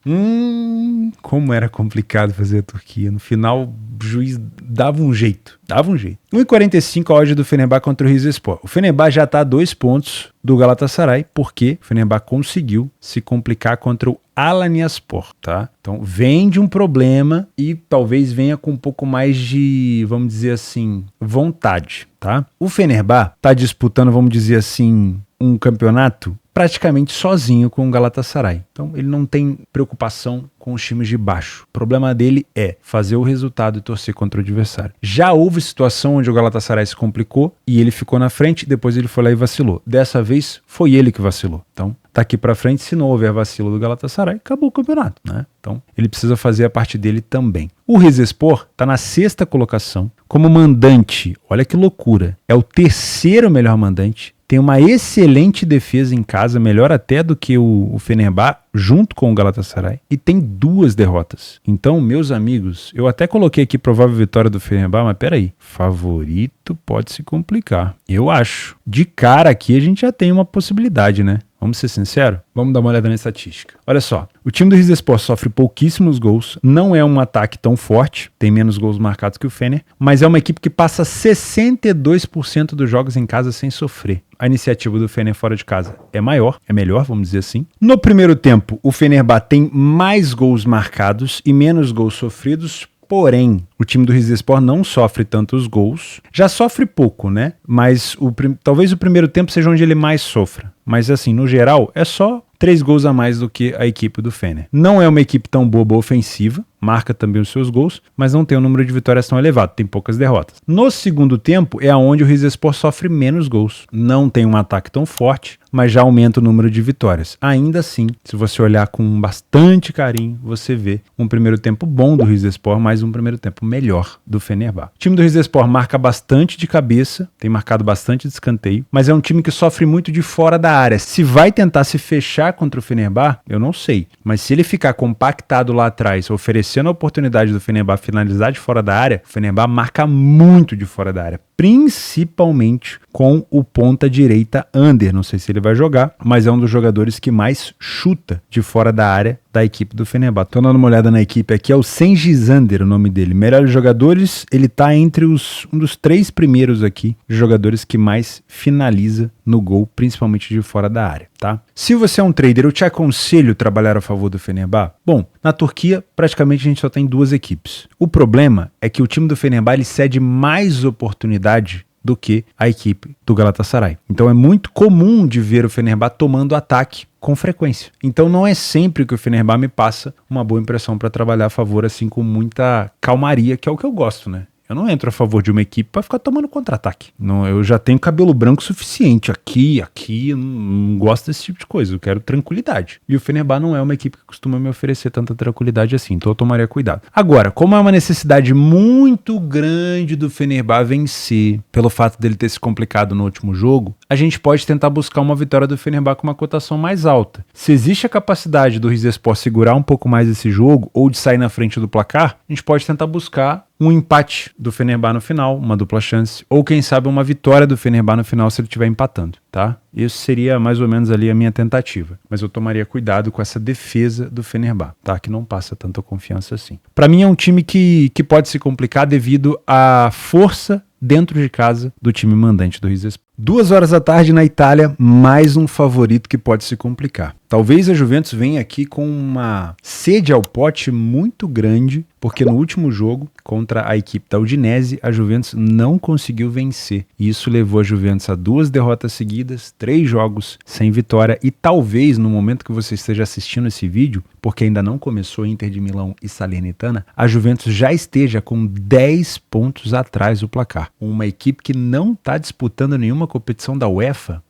[SPEAKER 1] como era complicado fazer a Turquia. No final, o juiz dava um jeito. 1,45 a odd do Fenerbahçe contra o Rizespor. O Fenerbahçe já está a 2 pontos do Galatasaray, porque o Fenerbahçe conseguiu se complicar contra o Alanyaspor, tá? Então vem de um problema e talvez venha com um pouco mais de, vamos dizer assim, vontade, tá? O Fenerbahçe está disputando, vamos dizer assim, um campeonato praticamente sozinho com o Galatasaray. Então ele não tem preocupação com os times de baixo. O problema dele é fazer o resultado e torcer contra o adversário. Já houve situação onde o Galatasaray se complicou e ele ficou na frente, depois ele foi lá e vacilou. Dessa vez foi ele que vacilou. Então daqui pra frente, se não houver vacilo do Galatasaray, acabou o campeonato, né? Então ele precisa fazer a parte dele também. O Rizespor tá na 6ª colocação como mandante. Olha que loucura. É o 3º melhor mandante. Tem uma excelente defesa em casa, melhor até do que o Fenerbahçe, junto com o Galatasaray, e tem 2 derrotas. Então, meus amigos, eu até coloquei aqui provável vitória do Fenerbahçe, mas peraí, favorito pode se complicar. Eu acho. De cara aqui a gente já tem uma possibilidade, né? Vamos ser sinceros? Vamos dar uma olhada na estatística. Olha só, o time do Rizespor sofre pouquíssimos gols, não é um ataque tão forte, tem menos gols marcados que o Fener, mas é uma equipe que passa 62% dos jogos em casa sem sofrer. A iniciativa do Fener fora de casa é maior, é melhor, vamos dizer assim. No primeiro tempo, o Fenerbahçe tem mais gols marcados e menos gols sofridos, porém, O time do Rizespor não sofre tantos gols. Já sofre pouco, né? Mas talvez o primeiro tempo seja onde ele mais sofra. Mas assim, no geral, é só 3 gols a mais do que a equipe do Fener. Não é uma equipe tão boa ofensiva, marca também os seus gols, mas não tem um número de vitórias tão elevado, tem poucas derrotas. No segundo tempo é onde o Rizespor sofre menos gols. Não tem um ataque tão forte, mas já aumenta o número de vitórias. Ainda assim, se você olhar com bastante carinho, você vê um primeiro tempo bom do Rizespor, mas um primeiro tempo melhor do Fenerbahçe. O time do Rizespor marca bastante de cabeça, tem marcado bastante de escanteio, mas é um time que sofre muito de fora da área. Se vai tentar se fechar contra o Fenerbahçe, eu não sei. Mas se ele ficar compactado lá atrás, oferecendo a oportunidade do Fenerbahçe finalizar de fora da área, o Fenerbahçe marca muito de fora da área, principalmente com o ponta direita Ander. Não sei se ele vai jogar, mas é um dos jogadores que mais chuta de fora da área da equipe do Fenerbahçe. Tô dando uma olhada na equipe aqui, é o Cengiz Ander, o nome dele. Melhores jogadores, ele tá entre um dos 3 primeiros aqui, jogadores que mais finaliza no gol, principalmente de fora da área, tá? Se você é um trader, eu te aconselho trabalhar a favor do Fenerbahçe. Bom, na Turquia, praticamente a gente só tem 2 equipes. O problema é que o time do Fenerbahçe ele cede mais oportunidade do que a equipe do Galatasaray. Então é muito comum de ver o Fenerbahçe tomando ataque com frequência. Então não é sempre que o Fenerbahçe me passa uma boa impressão para trabalhar a favor assim com muita calmaria, que é o que eu gosto, né? Eu não entro a favor de uma equipe para ficar tomando contra-ataque. Eu já tenho cabelo branco suficiente aqui, eu não gosto desse tipo de coisa. Eu quero tranquilidade. E o Fenerbahçe não é uma equipe que costuma me oferecer tanta tranquilidade assim, então eu tomaria cuidado. Agora, como é uma necessidade muito grande do Fenerbahçe vencer, pelo fato dele ter se complicado no último jogo, a gente pode tentar buscar uma vitória do Fenerbahçe com uma cotação mais alta. Se existe a capacidade do Rizespor segurar um pouco mais esse jogo, ou de sair na frente do placar, a gente pode tentar buscar um empate do Fenerbahçe no final, uma dupla chance, ou quem sabe uma vitória do Fenerbahçe no final se ele estiver empatando, tá? Isso seria mais ou menos ali a minha tentativa, mas eu tomaria cuidado com essa defesa do Fenerbahçe, tá? Que não passa tanta confiança assim. Para mim é um time que pode se complicar devido à força dentro de casa do time mandante do Rizespor. 2 horas da tarde na Itália, mais um favorito que pode se complicar. Talvez a Juventus venha aqui com uma sede ao pote muito grande, porque no último jogo, contra a equipe da Udinese, a Juventus não conseguiu vencer. E isso levou a Juventus a 2 derrotas seguidas, 3 jogos sem vitória, e talvez no momento que você esteja assistindo esse vídeo, porque ainda não começou Inter de Milão e Salernitana, a Juventus já esteja com 10 pontos atrás do placar. Uma equipe que não está disputando nenhuma competição da UEFA,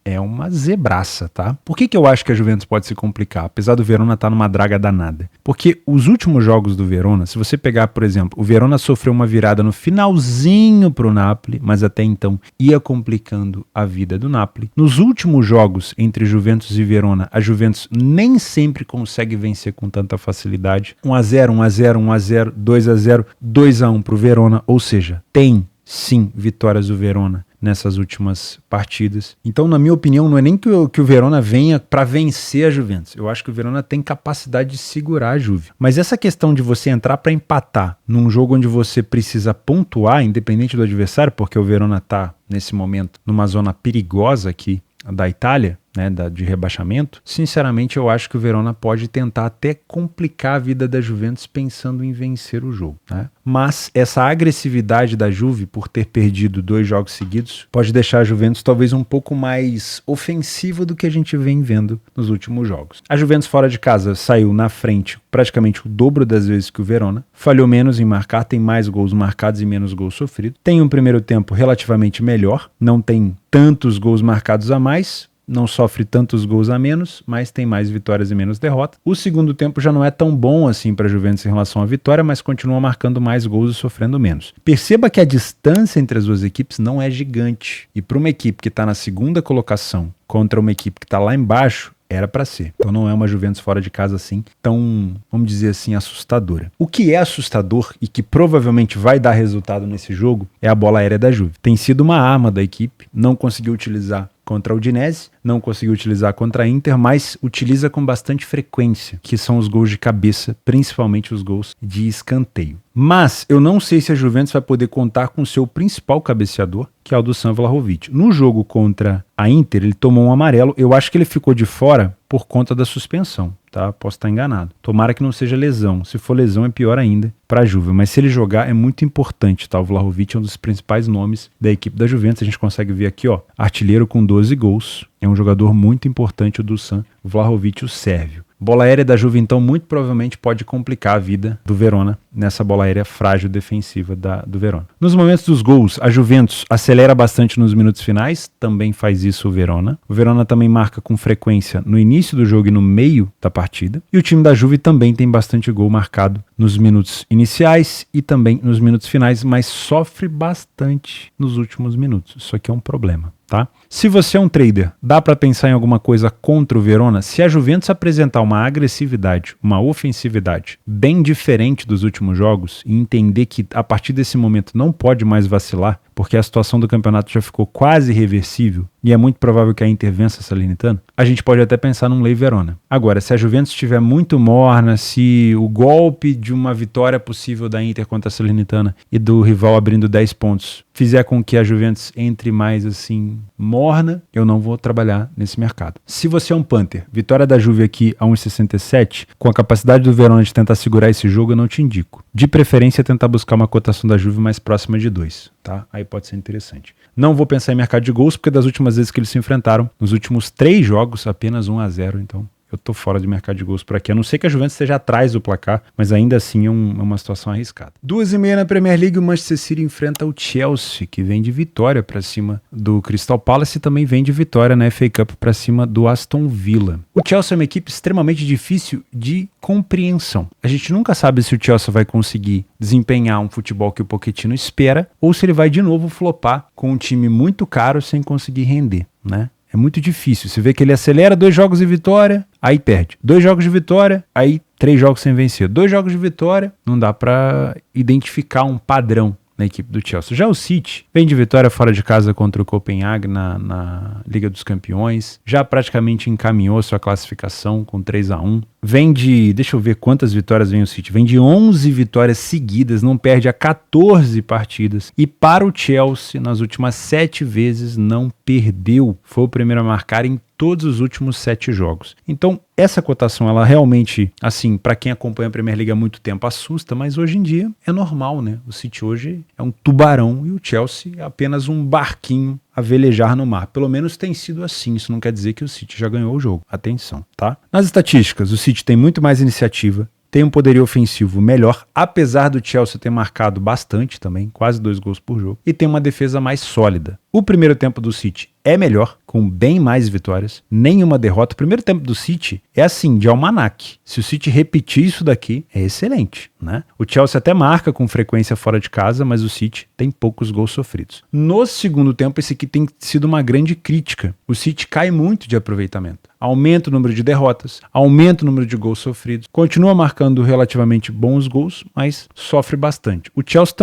[SPEAKER 1] é uma zebraça, tá? Por que eu acho que a Juventus pode se complicar, apesar do Verona estar numa draga danada? Porque os últimos jogos do Verona, se você pegar, por exemplo, o Verona sofreu uma virada no finalzinho pro Napoli, mas até então ia complicando a vida do Napoli. Nos últimos jogos entre Juventus e Verona, a Juventus nem sempre consegue vencer com tanta facilidade. 1-0, 1-0, 1-0, 2-0, 2-1 pro Verona, ou seja, tem sim vitórias do Verona nessas últimas partidas. Então, na minha opinião, não é nem que o Verona venha para vencer a Juventus. Eu acho que o Verona tem capacidade de segurar a Juve. Mas essa questão de você entrar para empatar num jogo onde você precisa pontuar, independente do adversário, porque o Verona está, nesse momento, numa zona perigosa aqui da Itália, né, de rebaixamento, sinceramente eu acho que o Verona pode tentar até complicar a vida da Juventus pensando em vencer o jogo, né? Mas essa agressividade da Juve por ter perdido 2 jogos seguidos pode deixar a Juventus talvez um pouco mais ofensiva do que a gente vem vendo nos últimos jogos. A Juventus fora de casa saiu na frente praticamente o dobro das vezes que o Verona, falhou menos em marcar, tem mais gols marcados e menos gols sofridos, tem um primeiro tempo relativamente melhor, não tem tantos gols marcados a mais, não sofre tantos gols a menos, mas tem mais vitórias e menos derrotas. O segundo tempo já não é tão bom assim para a Juventus em relação à vitória, mas continua marcando mais gols e sofrendo menos. Perceba que a distância entre as duas equipes não é gigante. E para uma equipe que está na segunda colocação contra uma equipe que está lá embaixo, era para ser. Então não é uma Juventus fora de casa assim, tão, vamos dizer assim, assustadora. O que é assustador e que provavelmente vai dar resultado nesse jogo é a bola aérea da Juve. Tem sido uma arma da equipe, não conseguiu utilizar contra a Udinese, não conseguiu utilizar contra a Inter, mas utiliza com bastante frequência, que são os gols de cabeça, principalmente os gols de escanteio. Mas eu não sei se a Juventus vai poder contar com seu principal cabeceador, que é o Dusan Vlahovic. No jogo contra a Inter, ele tomou um amarelo, eu acho que ele ficou de fora por conta da suspensão, tá? tá? Posso estar enganado. Tomara que não seja lesão. Se for lesão é pior ainda para a Juve, mas se ele jogar é muito importante, tá? O Vlahovic é um dos principais nomes da equipe da Juventus, a gente consegue ver aqui, ó, artilheiro com 12 gols, é um jogador muito importante o Dusan Vlahovic, o sérvio. Bola aérea da Juve, então, muito provavelmente pode complicar a vida do Verona nessa bola aérea frágil defensiva do Verona. Nos momentos dos gols, a Juventus acelera bastante nos minutos finais, também faz isso o Verona. O Verona também marca com frequência no início do jogo e no meio da partida. E o time da Juve também tem bastante gol marcado nos minutos iniciais e também nos minutos finais, mas sofre bastante nos últimos minutos. Isso aqui é um problema. Tá? Se você é um trader, dá para pensar em alguma coisa contra o Verona? Se a Juventus apresentar uma agressividade, uma ofensividade bem diferente dos últimos jogos e entender que a partir desse momento não pode mais vacilar, porque a situação do campeonato já ficou quase irreversível e é muito provável que a Inter vença a Salernitana, a gente pode até pensar num Lei Verona. Agora, se a Juventus estiver muito morna, se o golpe de uma vitória possível da Inter contra a Salernitana e do rival abrindo 10 pontos fizer com que a Juventus entre mais assim morna, eu não vou trabalhar nesse mercado. Se você é um punter, vitória da Juve aqui a 1,67, com a capacidade do Verona de tentar segurar esse jogo, eu não te indico. De preferência, tentar buscar uma cotação da Juve mais próxima de 2, tá? Aí pode ser interessante. Não vou pensar em mercado de gols, porque das últimas vezes que eles se enfrentaram, nos últimos 3 jogos, apenas 1-0, então eu tô fora de mercado de gols por aqui. A não ser que a Juventus esteja atrás do placar, mas ainda assim é uma situação arriscada. 2h30 na Premier League, o Manchester City enfrenta o Chelsea, que vem de vitória para cima do Crystal Palace e também vem de vitória na FA Cup para cima do Aston Villa. O Chelsea é uma equipe extremamente difícil de compreensão. A gente nunca sabe se o Chelsea vai conseguir desempenhar um futebol que o Pochettino espera ou se ele vai de novo flopar com um time muito caro sem conseguir render, né? É muito difícil. Você vê que ele acelera 2 jogos de vitória, aí perde. 2 jogos de vitória, aí 3 jogos sem vencer. 2 jogos de vitória, não dá pra identificar um padrão na equipe do Chelsea. Já o City vem de vitória fora de casa contra o Copenhague na Liga dos Campeões. Já praticamente encaminhou sua classificação com 3-1. Vem de, deixa eu ver quantas vitórias vem o City. Vem de 11 vitórias seguidas, não perde a 14 partidas. E para o Chelsea, nas últimas 7 vezes, não perdeu. Foi o primeiro a marcar em todos os últimos 7 jogos. Então, essa cotação, ela realmente, assim, para quem acompanha a Premier League há muito tempo, assusta, mas hoje em dia é normal, né? O City hoje é um tubarão e o Chelsea é apenas um barquinho a velejar no mar. Pelo menos tem sido assim. Isso não quer dizer que o City já ganhou o jogo. Atenção, tá? Nas estatísticas, o City tem muito mais iniciativa, tem um poderio ofensivo melhor, apesar do Chelsea ter marcado bastante também, quase 2 gols por jogo, e tem uma defesa mais sólida. O primeiro tempo do City é melhor, com bem mais vitórias, nenhuma derrota. O primeiro tempo do City é assim, de almanaque. Se o City repetir isso daqui, é excelente, né? O Chelsea até marca com frequência fora de casa, mas o City tem poucos gols sofridos. No segundo tempo, esse aqui tem sido uma grande crítica. O City cai muito de aproveitamento. Aumenta o número de derrotas, aumenta o número de gols sofridos, continua marcando relativamente bons gols, mas sofre bastante. O Chelsea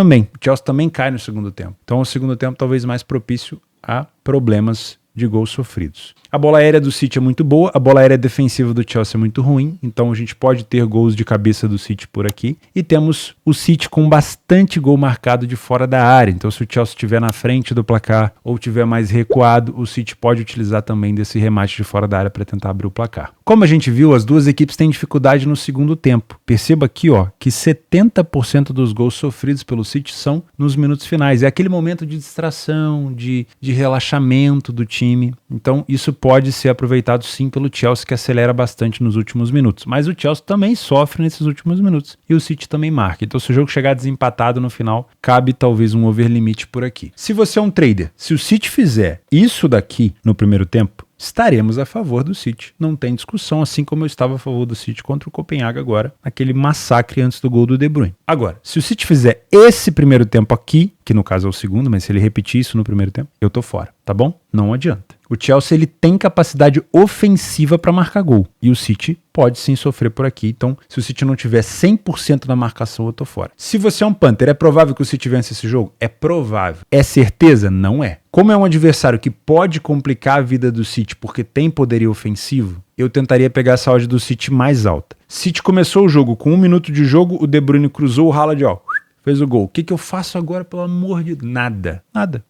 [SPEAKER 1] também cai no segundo tempo. Então o segundo tempo talvez mais propício a problemas de gols sofridos. A bola aérea do City é muito boa, a bola aérea defensiva do Chelsea é muito ruim, então a gente pode ter gols de cabeça do City por aqui, e temos o City com bastante gol marcado de fora da área, então se o Chelsea estiver na frente do placar ou estiver mais recuado, o City pode utilizar também desse remate de fora da área para tentar abrir o placar. Como a gente viu, as duas equipes têm dificuldade no segundo tempo. Perceba aqui, ó, que 70% dos gols sofridos pelo City são nos minutos finais. É aquele momento de distração, de relaxamento do time. Então isso pode ser aproveitado sim pelo Chelsea, que acelera bastante nos últimos minutos. Mas o Chelsea também sofre nesses últimos minutos. E o City também marca. Então se o jogo chegar desempatado no final, cabe talvez um overlimit por aqui. Se você é um trader, se o City fizer isso daqui no primeiro tempo, estaremos a favor do City. Não tem discussão, assim como eu estava a favor do City contra o Copenhague agora, aquele massacre antes do gol do De Bruyne. Agora, se o City fizer esse primeiro tempo aqui, que no caso é o segundo, mas se ele repetir isso no primeiro tempo, eu tô fora, tá bom? Não adianta. O Chelsea, ele tem capacidade ofensiva para marcar gol. E o City pode sim sofrer por aqui. Então, se o City não tiver 100% na marcação, eu tô fora. Se você é um punter, é provável que o City vença esse jogo? É provável. É certeza? Não é. Como é um adversário que pode complicar a vida do City porque tem poderio ofensivo, eu tentaria pegar essa odd do City mais alta. City começou o jogo com 1 minuto de jogo, o De Bruyne cruzou o Haaland, ó, fez o gol. O que eu faço agora, pelo amor de Deus? Nada.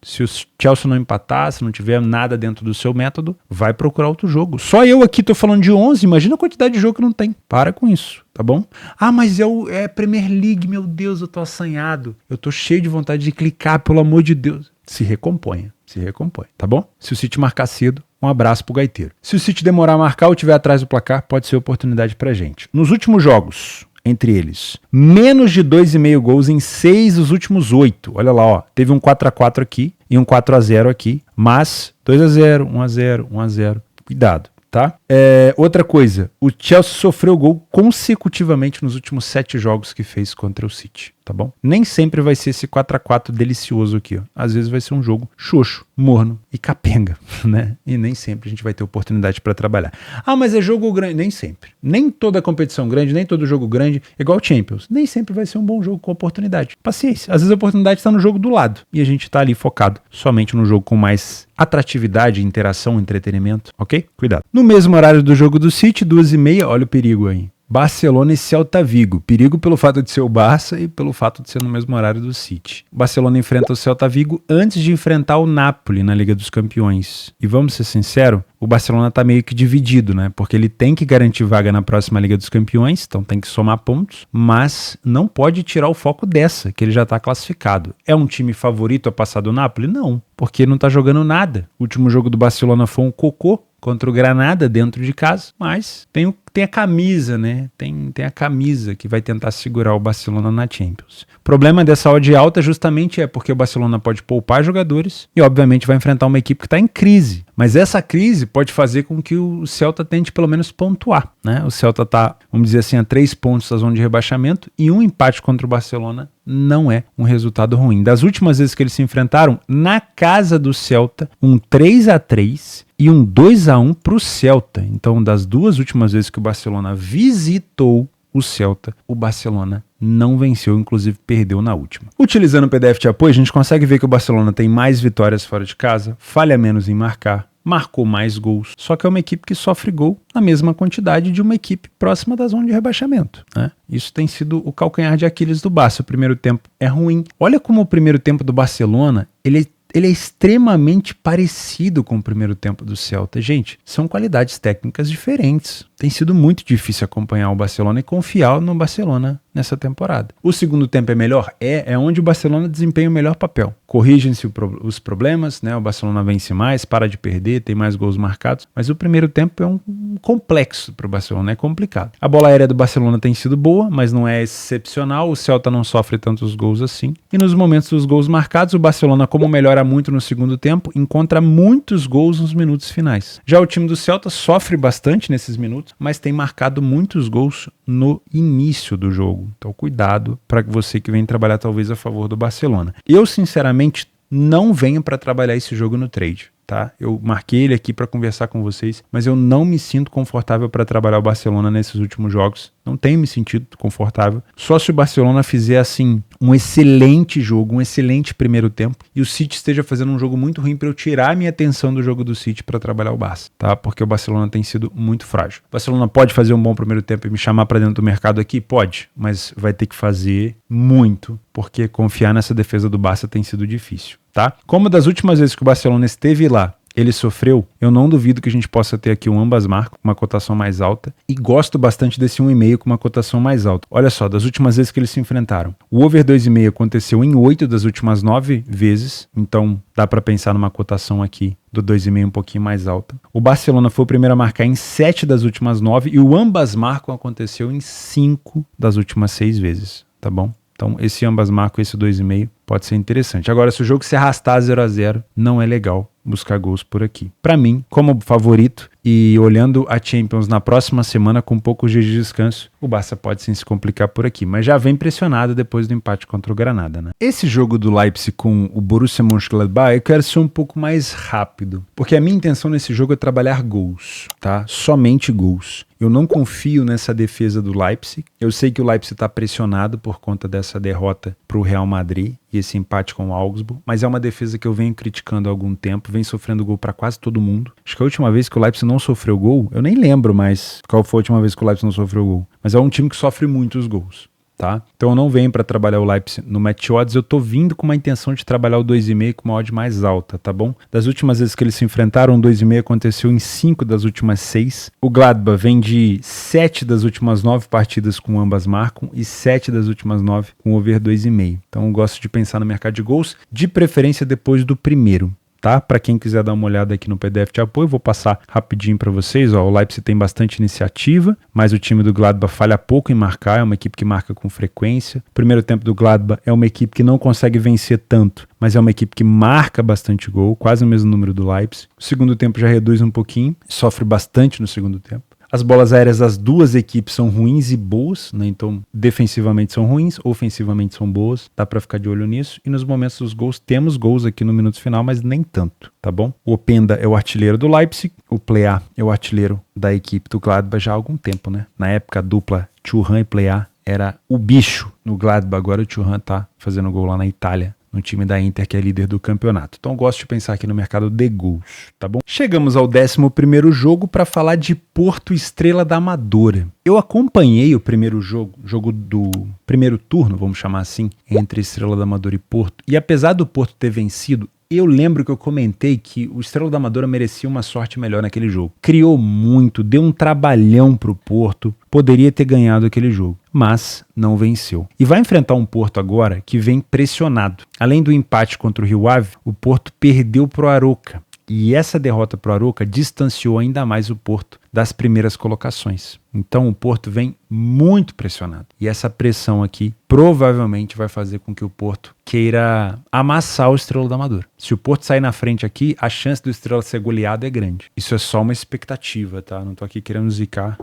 [SPEAKER 1] Se o Chelsea não empatar, se não tiver nada dentro do seu método, vai procurar outro jogo. Só eu aqui tô falando de 11, imagina a quantidade de jogo que não tem. Para com isso, tá bom? Ah, mas é Premier League, meu Deus, eu tô assanhado. Eu tô cheio de vontade de clicar, pelo amor de Deus. Se recomponha, tá bom? Se o City marcar cedo, um abraço pro gaiteiro. Se o City demorar a marcar ou estiver atrás do placar, pode ser oportunidade pra gente. Nos últimos jogos, entre eles, menos de 2,5 gols em 6 dos últimos 8. Olha lá, ó, teve um 4-4 aqui e um 4-0 aqui, mas 2-0, 1-0, 1-0. Cuidado, tá? Outra coisa, o Chelsea sofreu gol consecutivamente nos últimos 7 jogos que fez contra o City, tá bom? Nem sempre vai ser esse 4-4 delicioso aqui, ó. Às vezes vai ser um jogo xoxo, morno e capenga, né? E nem sempre a gente vai ter oportunidade para trabalhar. Ah, mas é jogo grande. Nem sempre. Nem toda competição grande, nem todo jogo grande, igual Champions. Nem sempre vai ser um bom jogo com oportunidade. Paciência. Às vezes a oportunidade está no jogo do lado e a gente tá ali focado somente no jogo com mais atratividade, interação, entretenimento, ok? Cuidado. No mesmo horário do jogo do City, 2h30, olha o perigo aí. Barcelona e Celta Vigo. Perigo pelo fato de ser o Barça e pelo fato de ser no mesmo horário do City. O Barcelona enfrenta o Celta Vigo antes de enfrentar o Napoli na Liga dos Campeões. E vamos ser sinceros, o Barcelona tá meio que dividido, né? Porque ele tem que garantir vaga na próxima Liga dos Campeões, então tem que somar pontos, mas não pode tirar o foco dessa, que ele já tá classificado. É um time favorito a passar do Napoli? Não, porque não tá jogando nada. O último jogo do Barcelona foi um cocô contra o Granada dentro de casa, mas tem a camisa, né? Tem a camisa que vai tentar segurar o Barcelona na Champions. O problema dessa odd alta justamente é porque o Barcelona pode poupar jogadores e obviamente vai enfrentar uma equipe que está em crise. Mas essa crise pode fazer com que o Celta tente pelo menos pontuar, né? O Celta está, vamos dizer assim, a 3 pontos da zona de rebaixamento e um empate contra o Barcelona não é um resultado ruim. Das últimas vezes que eles se enfrentaram, na casa do Celta, um 3-3 e um 2-1 para o Celta. Então, das duas últimas vezes que o Barcelona visitou o Celta, o Barcelona não venceu, inclusive perdeu na última. Utilizando o PDF de apoio, a gente consegue ver que o Barcelona tem mais vitórias fora de casa, falha menos em marcar, marcou mais gols, só que é uma equipe que sofre gol na mesma quantidade de uma equipe próxima da zona de rebaixamento, né? Isso tem sido o calcanhar de Aquiles do Barça. O primeiro tempo é ruim. Olha como o primeiro tempo do Barcelona, ele é extremamente parecido com o primeiro tempo do Celta. Gente, são qualidades técnicas diferentes. Tem sido muito difícil acompanhar o Barcelona e confiar no Barcelona nessa temporada. O segundo tempo é melhor? É onde o Barcelona desempenha o melhor papel. Corrigem-se os problemas, né? O Barcelona vence mais, para de perder, tem mais gols marcados, mas o primeiro tempo é um complexo para o Barcelona, é complicado. A bola aérea do Barcelona tem sido boa, mas não é excepcional, o Celta não sofre tantos gols assim. E nos momentos dos gols marcados, o Barcelona, como melhora muito no segundo tempo, encontra muitos gols nos minutos finais. Já o time do Celta sofre bastante nesses minutos, mas tem marcado muitos gols no início do jogo. Então cuidado para você que vem trabalhar talvez a favor do Barcelona. Eu sinceramente não venho para trabalhar esse jogo no trade, tá? Eu marquei ele aqui para conversar com vocês, mas eu não me sinto confortável para trabalhar o Barcelona nesses últimos jogos. Não tenho me sentido confortável. Só se o Barcelona fizer assim um excelente jogo, um excelente primeiro tempo e o City esteja fazendo um jogo muito ruim para eu tirar a minha atenção do jogo do City para trabalhar o Barça, tá? Porque o Barcelona tem sido muito frágil. O Barcelona pode fazer um bom primeiro tempo e me chamar para dentro do mercado aqui? Pode, mas vai ter que fazer muito, porque confiar nessa defesa do Barça tem sido difícil, tá? Como das últimas vezes que o Barcelona esteve lá, ele sofreu, eu não duvido que a gente possa ter aqui um ambas marcam, uma cotação mais alta, e gosto bastante desse 1,5 com uma cotação mais alta. Olha só, das últimas vezes que eles se enfrentaram, o over 2,5 aconteceu em 8 das últimas 9 vezes, então dá para pensar numa cotação aqui do 2,5 um pouquinho mais alta. O Barcelona foi o primeiro a marcar em 7 das últimas 9 e o ambas marcam aconteceu em 5 das últimas 6 vezes, tá bom? Então, esse ambas marcam, esse 2,5 pode ser interessante. Agora, se o jogo se arrastar 0-0, não é legal buscar gols por aqui. Para mim, como favorito e olhando a Champions na próxima semana com poucos dias de descanso, o Barça pode sim se complicar por aqui, mas já vem pressionado depois do empate contra o Granada, né? Esse jogo do Leipzig com o Borussia Mönchengladbach, eu quero ser um pouco mais rápido, porque a minha intenção nesse jogo é trabalhar gols, tá? Somente gols. Eu não confio nessa defesa do Leipzig. Eu sei que o Leipzig está pressionado por conta dessa derrota para o Real Madrid e esse empate com o Augsburg, mas é uma defesa que eu venho criticando há algum tempo, vem sofrendo gol para quase todo mundo. Acho que a última vez que o Leipzig não sofreu gol, eu nem lembro mais qual foi a última vez que o Leipzig não sofreu gol, mas é um time que sofre muitos gols. tá? Então eu não venho para trabalhar o Leipzig no match odds, eu tô vindo com uma intenção de trabalhar o 2,5 com uma odd mais alta, tá bom? Das últimas vezes que eles se enfrentaram, o 2,5 aconteceu em 5 das últimas 6. O Gladbach vem de 7 das últimas 9 partidas com ambas marcam e 7 das últimas 9 com over 2,5. Então eu gosto de pensar no mercado de gols, de preferência depois do primeiro. Tá? Para quem quiser dar uma olhada aqui no PDF de apoio, vou passar rapidinho para vocês. Ó, o Leipzig tem bastante iniciativa, mas o time do Gladbach falha pouco em marcar, é uma equipe que marca com frequência. O primeiro tempo do Gladbach é uma equipe que não consegue vencer tanto, mas é uma equipe que marca bastante gol, quase o mesmo número do Leipzig. O segundo tempo já reduz um pouquinho, sofre bastante no segundo tempo. As bolas aéreas das duas equipes são ruins e boas, né? Então defensivamente são ruins, ofensivamente são boas, dá pra ficar de olho nisso. E nos momentos dos gols, temos gols aqui no minuto final, mas nem tanto, tá bom? O Openda é o artilheiro do Leipzig, o Plea é o artilheiro da equipe do Gladbach já há algum tempo, né? Na época a dupla Thuram e Plea era o bicho no Gladbach, agora o Thuram tá fazendo gol lá na Itália, no time da Inter, que é líder do campeonato. Então eu gosto de pensar aqui no mercado de gols, tá bom? Chegamos ao 11º jogo para falar de Porto Estrela da Amadora. Eu acompanhei o primeiro jogo do primeiro turno, vamos chamar assim, entre Estrela da Amadora e Porto, e apesar do Porto ter vencido, eu lembro que eu comentei que o Estrela da Amadora merecia uma sorte melhor naquele jogo. Criou muito, deu um trabalhão pro Porto, poderia ter ganhado aquele jogo, mas não venceu. E vai enfrentar um Porto agora que vem pressionado. Além do empate contra o Rio Ave, o Porto perdeu pro Aroca. E essa derrota pro Aroca distanciou ainda mais o Porto das primeiras colocações. Então o Porto vem muito pressionado. E essa pressão aqui provavelmente vai fazer com que o Porto queira amassar o Estrela da Amadora. Se o Porto sair na frente aqui, a chance do Estrela ser goleado é grande. Isso é só uma expectativa, tá? Não tô aqui querendo zicar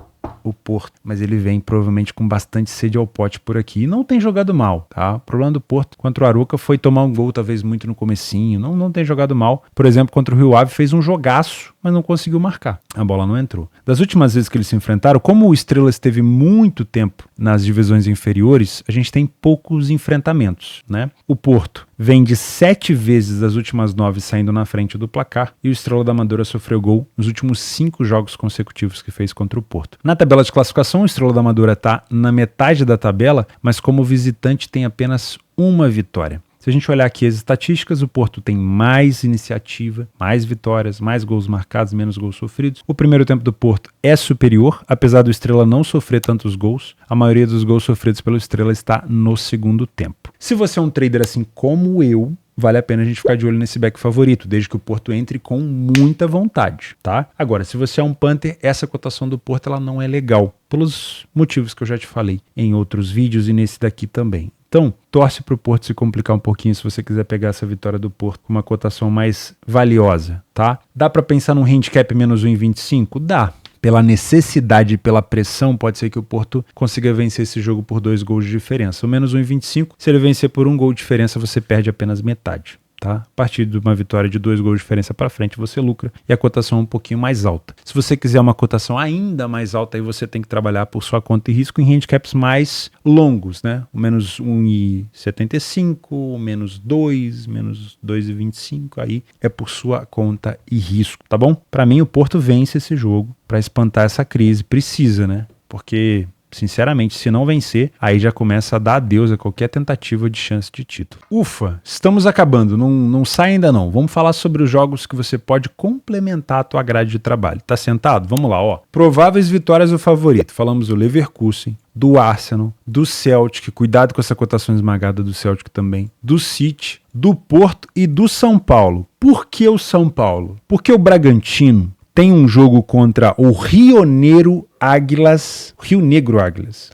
[SPEAKER 1] o Porto, mas ele vem provavelmente com bastante sede ao pote por aqui e não tem jogado mal, tá? O problema do Porto contra o Aroca foi tomar um gol talvez muito no comecinho, não tem jogado mal. Por exemplo, contra o Rio Ave fez um jogaço, mas não conseguiu marcar, a bola não entrou. Das últimas vezes que eles se enfrentaram, como o Estrela esteve muito tempo nas divisões inferiores, a gente tem poucos enfrentamentos, né? O Porto vem de 7 vezes das últimas 9 saindo na frente do placar e o Estrela da Amadora sofreu gol nos últimos 5 jogos consecutivos que fez contra o Porto. Na tabela de classificação, o Estrela da Amadora está na metade da tabela, mas como visitante tem apenas uma vitória. Se a gente olhar aqui as estatísticas, o Porto tem mais iniciativa, mais vitórias, mais gols marcados, menos gols sofridos. O primeiro tempo do Porto é superior, apesar do Estrela não sofrer tantos gols. A maioria dos gols sofridos pelo Estrela está no segundo tempo. Se você é um trader assim como eu, vale a pena a gente ficar de olho nesse back favorito, desde que o Porto entre com muita vontade, tá? Agora, se você é um punter, essa cotação do Porto ela não é legal, pelos motivos que eu já te falei em outros vídeos e nesse daqui também. Então, torce para o Porto se complicar um pouquinho se você quiser pegar essa vitória do Porto com uma cotação mais valiosa, tá? Dá para pensar num handicap menos 1,25? Dá. Pela necessidade e pela pressão, pode ser que o Porto consiga vencer esse jogo por 2 gols de diferença. O menos 1,25, se ele vencer por 1 gol de diferença, você perde apenas metade. Tá? A partir de uma vitória de 2 gols de diferença para frente, você lucra e a cotação é um pouquinho mais alta. Se você quiser uma cotação ainda mais alta, aí você tem que trabalhar por sua conta e risco em handicaps mais longos, né? O menos 1,75, o menos 2, menos 2,25, aí é por sua conta e risco, tá bom? Para mim, o Porto vence esse jogo para espantar essa crise. Precisa, né? Porque sinceramente, se não vencer, aí já começa a dar adeus a qualquer tentativa de chance de título. Ufa, estamos acabando, não sai ainda não. Vamos falar sobre os jogos que você pode complementar a tua grade de trabalho. Tá sentado? Vamos lá, ó. Prováveis vitórias do favorito. Falamos do Leverkusen, do Arsenal, do Celtic, cuidado com essa cotação esmagada do Celtic também, do City, do Porto e do São Paulo. Por que o São Paulo? Porque o Bragantino tem um jogo contra o Rio Negro Águilas,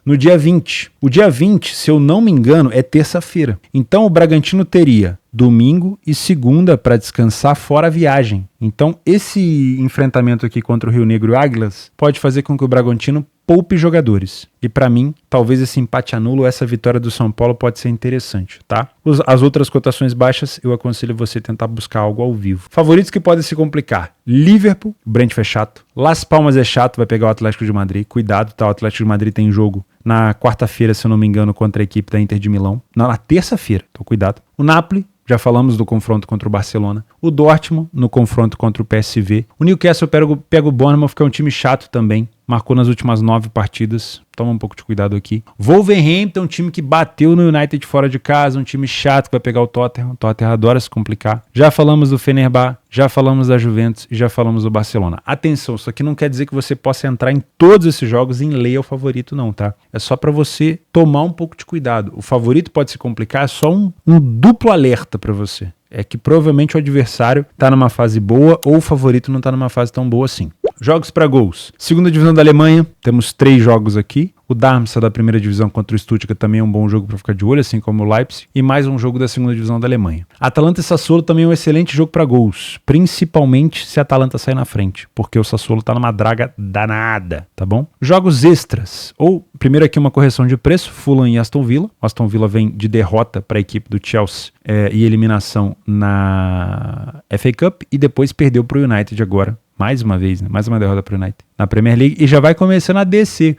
[SPEAKER 1] no dia 20. O dia 20, se eu não me engano, é terça-feira. Então o Bragantino teria domingo e segunda para descansar fora a viagem. Então esse enfrentamento aqui contra o Rio Negro Águilas pode fazer com que o Bragantino poupe jogadores. E para mim, talvez esse empate anulo, essa vitória do São Paulo pode ser interessante, tá? As outras cotações baixas, eu aconselho você tentar buscar algo ao vivo. Favoritos que podem se complicar. Liverpool, o Brentford é chato. Las Palmas é chato, vai pegar o Atlético de Madrid. Cuidado, tá? O Atlético de Madrid tem jogo na quarta-feira, se eu não me engano, contra a equipe da Inter de Milão. Não, na terça-feira, então cuidado. O Napoli, já falamos do confronto contra o Barcelona. O Dortmund, no confronto contra o PSV. O Newcastle pega o Bournemouth, que é um time chato também. marcou nas últimas 9 partidas. Toma um pouco de cuidado aqui. Wolverhampton, um time que bateu no United fora de casa, um time chato que vai pegar o Tottenham. O Tottenham adora se complicar. Já falamos do Fenerbahçe, já falamos da Juventus e já falamos do Barcelona. Atenção, isso aqui não quer dizer que você possa entrar em todos esses jogos em leia o favorito não, tá? É só pra você tomar um pouco de cuidado. O favorito pode se complicar, é só um duplo alerta pra você. É que provavelmente o adversário tá numa fase boa ou o favorito não tá numa fase tão boa assim. Jogos para gols. Segunda divisão da Alemanha, temos 3 jogos aqui. O Darmstadt da primeira divisão contra o Stuttgart também é um bom jogo para ficar de olho, assim como o Leipzig. E mais um jogo da segunda divisão da Alemanha. Atalanta e Sassuolo também é um excelente jogo para gols, principalmente se a Atalanta sair na frente, porque o Sassuolo tá numa draga danada, tá bom? Jogos extras, ou primeiro aqui uma correção de preço, Fulham e Aston Villa. O Aston Villa vem de derrota para a equipe do Chelsea e eliminação na FA Cup e depois perdeu para o United agora. Mais uma vez, né? Mais uma derrota para o United na Premier League e já vai começando a descer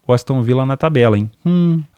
[SPEAKER 1] o Aston Villa na tabela, hein?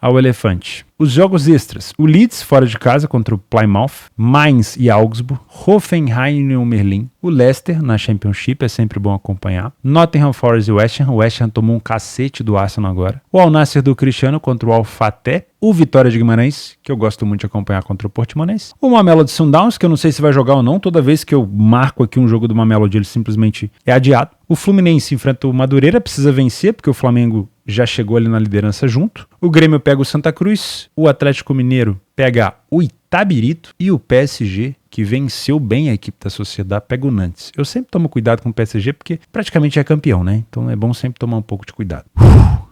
[SPEAKER 1] Ao elefante. Os jogos extras. O Leeds fora de casa contra o Plymouth, Mainz e Augsburg, Hoffenheim e o Merlin, o Leicester na Championship, é sempre bom acompanhar, Nottingham Forest e o West Ham tomou um cacete do Arsenal agora, o Al Nassr do Cristiano contra o Al Fateh, o Vitória de Guimarães, que eu gosto muito de acompanhar contra o Portimonense, o Mamelodi Sundowns, que eu não sei se vai jogar ou não, toda vez que eu marco aqui um jogo do Mamelodi ele simplesmente é adiado, o Fluminense enfrenta o Madureira, precisa vencer porque o Flamengo já chegou ali na liderança junto. O Grêmio pega o Santa Cruz, o Atlético Mineiro pega o Itabirito e o PSG, que venceu bem a equipe da Sociedade, pega o Nantes. Eu sempre tomo cuidado com o PSG porque praticamente é campeão, né? Então é bom sempre tomar um pouco de cuidado.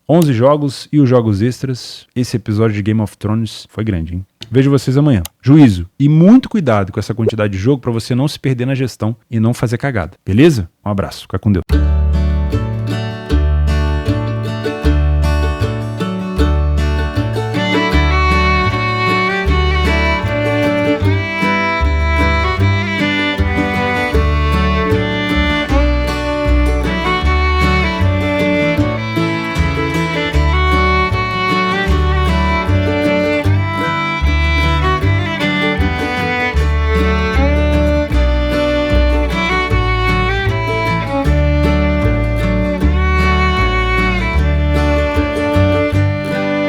[SPEAKER 1] 11 jogos e os jogos extras. Esse episódio de Game of Thrones foi grande, hein? Vejo vocês amanhã. Juízo e muito cuidado com essa quantidade de jogo para você não se perder na gestão e não fazer cagada. Beleza? Um abraço. Fica com Deus.